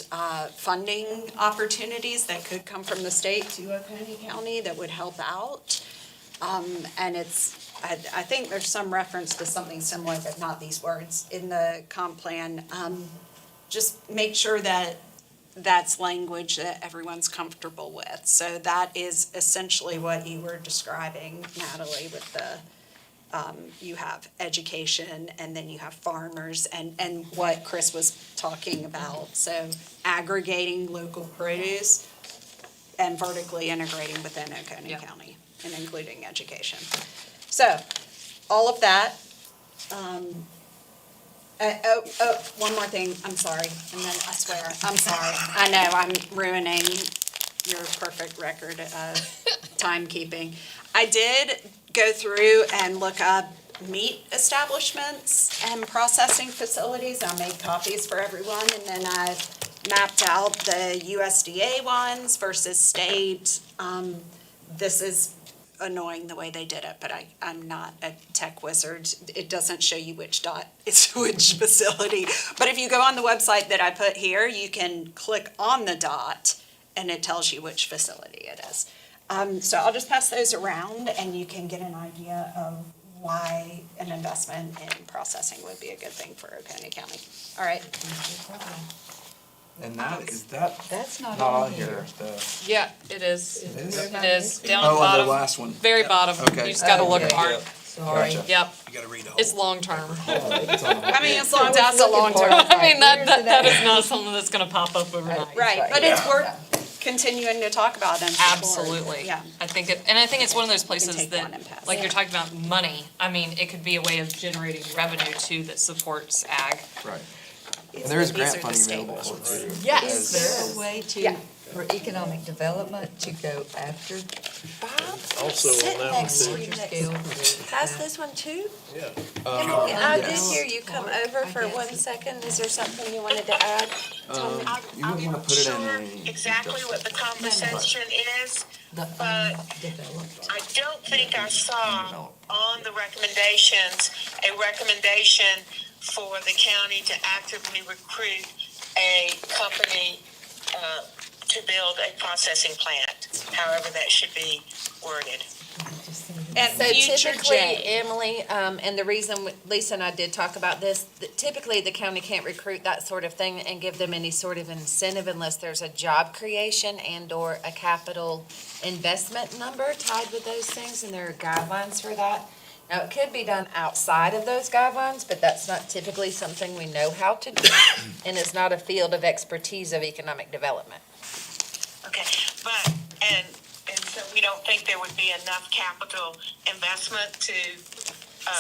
funding opportunities that could come from the state to Oconee County that would help out. And I think there's some reference to something similar, but not these words, in the comp plan. Just make sure that that's language that everyone's comfortable with. So that is essentially what you were describing, Natalie, with you have education, and then you have farmers, and what Chris was talking about. So aggregating local produce and vertically integrating within Oconee County and including education. So, all of that. One more thing, I'm sorry, and then I swear, I'm sorry. I know, I'm ruining your perfect record of timekeeping. I did go through and look up meat establishments and processing facilities. I made copies for everyone, and then I mapped out the USDA ones versus state. This is annoying the way they did it, but I'm not a tech wizard. It doesn't show you which dot is which facility. But if you go on the website that I put here, you can click on the dot and it tells you which facility it is. So I'll just pass those around and you can get an idea of why an investment in processing would be a good thing for Oconee County. All right. And that's That's not not on on here, Yeah, it is. It is? It is, down at the Oh, on bottom. the last one. Very bottom. Okay. You just gotta look Okay. hard. Sorry. Gotcha. Yep, You gotta read the whole. it's long-term. I mean, as long as that's a long term. I mean, that is not something that's gonna pop up overnight. Right, but it's worth continuing to talk about and support. Absolutely. Yeah. I think it's one of those places take that, one and pass. like you're talking about money, I mean, it could be a way of generating revenue too that supports ag. Right. And there is These grant are the funding state available for it too. Yes. Is there a way Yeah. for economic development to go after Also Sit on that next to one you larger next. scale? Pass this one too? too, yeah. I did yes. hear you come over for 1 second. Is there something you wanted to add? Tell me. You wouldn't wanna put it in Sure a. exactly what the conversation is, The but undeveloped. I don't think I saw on the recommendations, a recommendation for the county to actively recruit a company to build a processing plant, however that should be worded. And So future typically, J. Emily, and the reason Lisa and I did talk about this, that typically the county can't recruit that sort of thing and give them any sort of incentive unless there's a job creation and/or a capital investment number tied with those things, and there are guidelines for that. Now, it could be done outside of those guidelines, but that's not typically something we know how to do, and it's not a field of expertise of economic development. Okay, but, and so we don't think there would be enough capital investment to,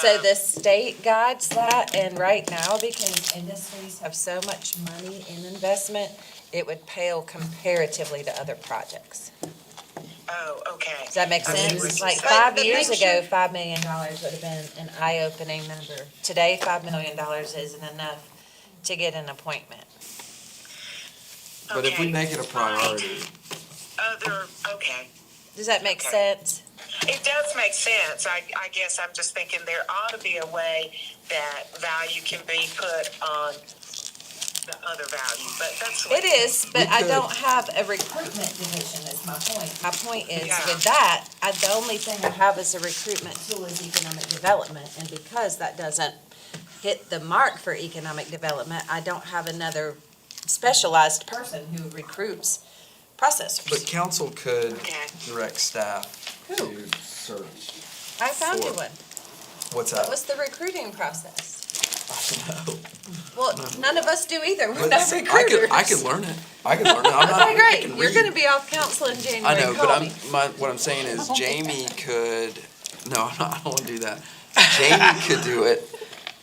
So the state guides that, and right now, because industries have so much money in investment, it would pale comparatively to other projects. oh, okay. Does that make I see what sense? you're Like saying. 5 the years ago, picture- $5 million would have been an eye-opening number. Today, $5 million isn't enough to get an appointment. But if we Okay. make it a priority, Okay. Does that make Okay. sense? It does make sense. I guess I'm just thinking there ought to be a way that value can be put on the other value, but that's. It is, but I could- don't have a recruitment division is my point. My point is, Yeah. with that, the only thing I have as a recruitment tool is economic development, and because that doesn't hit the mark for economic development, I don't have another specialized person who recruits processors. but council could Okay. direct staff to search. I found you for- one. What's that? What's the recruiting process? I don't know. Well, none of us do either, we're But not I recruiters. could learn it. I could learn it. I'm not, Okay, I great, can you're read. gonna be off council in January, I know, but call me. what I'm saying is Jamie could, no, I don't wanna do that. Jamie could do it,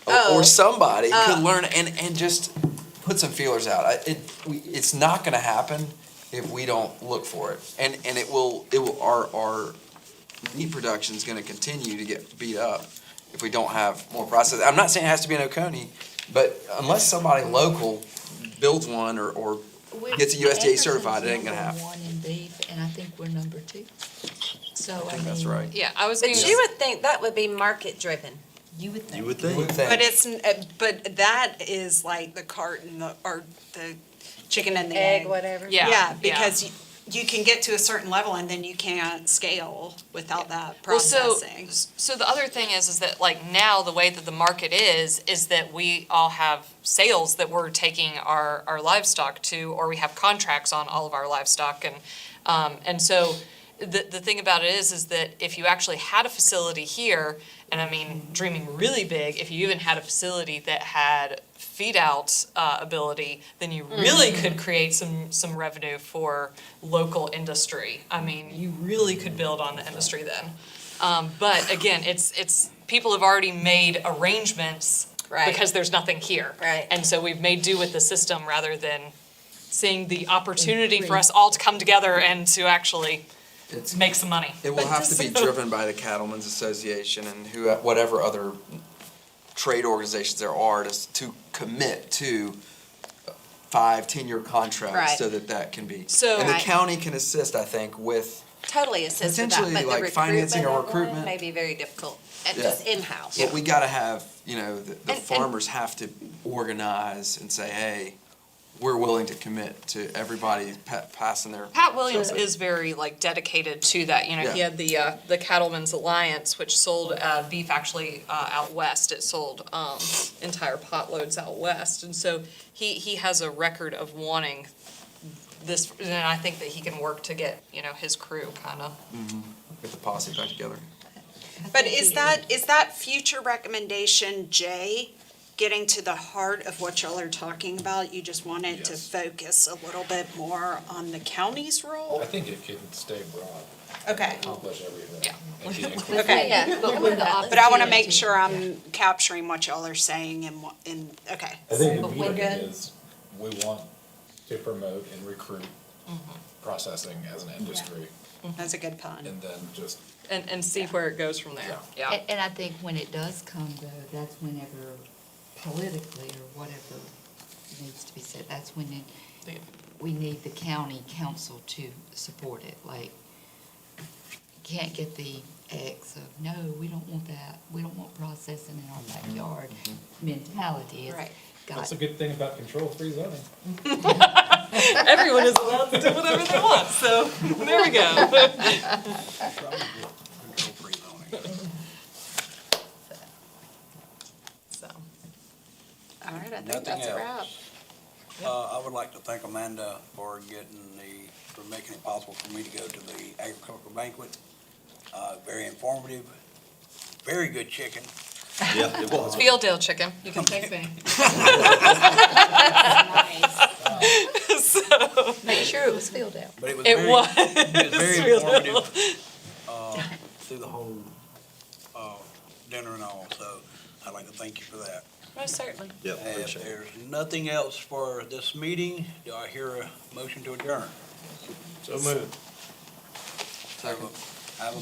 or somebody could learn and just put some feelers out. It's not gonna happen if we don't look for it. And our meat production's gonna continue to get beat up if we don't have more process. I'm not saying it has to be in Oconee, but unless somebody local builds one or gets a USDA certified, it ain't gonna happen. Anderson's number 1 in beef, and I think we're number 2. So, I think that's mean, right. Yeah, I was But going you to, would think that would be market-driven. You would think. You would You would think. think. But that is like the cart and or the chicken and the Egg, egg. whatever. yeah. Yeah, because you can get to a certain level and then you can't scale without that Well, processing. so the other thing is that like now, the way that the market is that we all have sales that we're taking our livestock to, or we have contracts on all of our livestock, and so the thing about it is that if you actually had a facility here, and I mean, dreaming really big, if you even had a facility that had feed-out ability, then you really could create some revenue for local industry. I mean, you really could build on the industry then. But again, it's, people have already made arrangements Right. because there's nothing here. Right. And so we've made do with the system rather than seeing the opportunity for us all to come together and to actually It's, make some money. it will have to be driven by the Cattlemen's Association and who, whatever other trade organizations there are to commit to 5-10-year contracts Right. so that can be. So- And the Right. county can assist, I think, with, Totally assist with that, Potentially, but the like, financing or of one recruitment. may be very difficult, and Yeah. just in-house. but we gotta have, the And- farmers have to organize and say, hey, we're willing to commit to everybody passing their. Pat Williams is very like dedicated to that. You know, he Yeah. had the Cattlemen's Alliance, which sold beef actually out west. It sold entire pot loads out west, and so he has a record of wanting this. And I think that he can work to get his crew kind of. Get the posse back together. But is that future recommendation, Jay, getting to the heart of what y'all are talking about? You just wanted to Yes. focus a little bit more on the county's role? I think it can stay broad, Okay, accomplish everything. Yeah. and be inclusive. okay. Yeah, but with the But I want to make sure I'm capturing what y'all are saying okay. I think the But meat when of it good- is, we want to promote and recruit processing as an industry, That's a good pun. and then just, And see where it goes from there. Yeah. And I think when it does come though, that's whenever politically or whatever needs to be said, that's when we need the county council to support it, like, you can't get the X of, no, we don't want that, we don't want processing in our backyard mentality. It's Right. that's got, a good thing about control-free zoning. Everyone is allowed to do whatever they want. So there we go. Control-free zoning. So. All right, I think Nothing that's a wrap. else. I would like to thank Amanda for for making it possible for me to go to the agricultural banquet. Very informative, very good chicken. Yeah, it was. Fieldale chicken. You can thank me. So make sure it was filled out. But it was it very, was. it was very informative, through the whole, dinner and all, so I'd like to thank you for that. Most certainly. Yeah, And if appreciate it. there's nothing else for this meeting, do I hear a motion to adjourn? So moved. Have a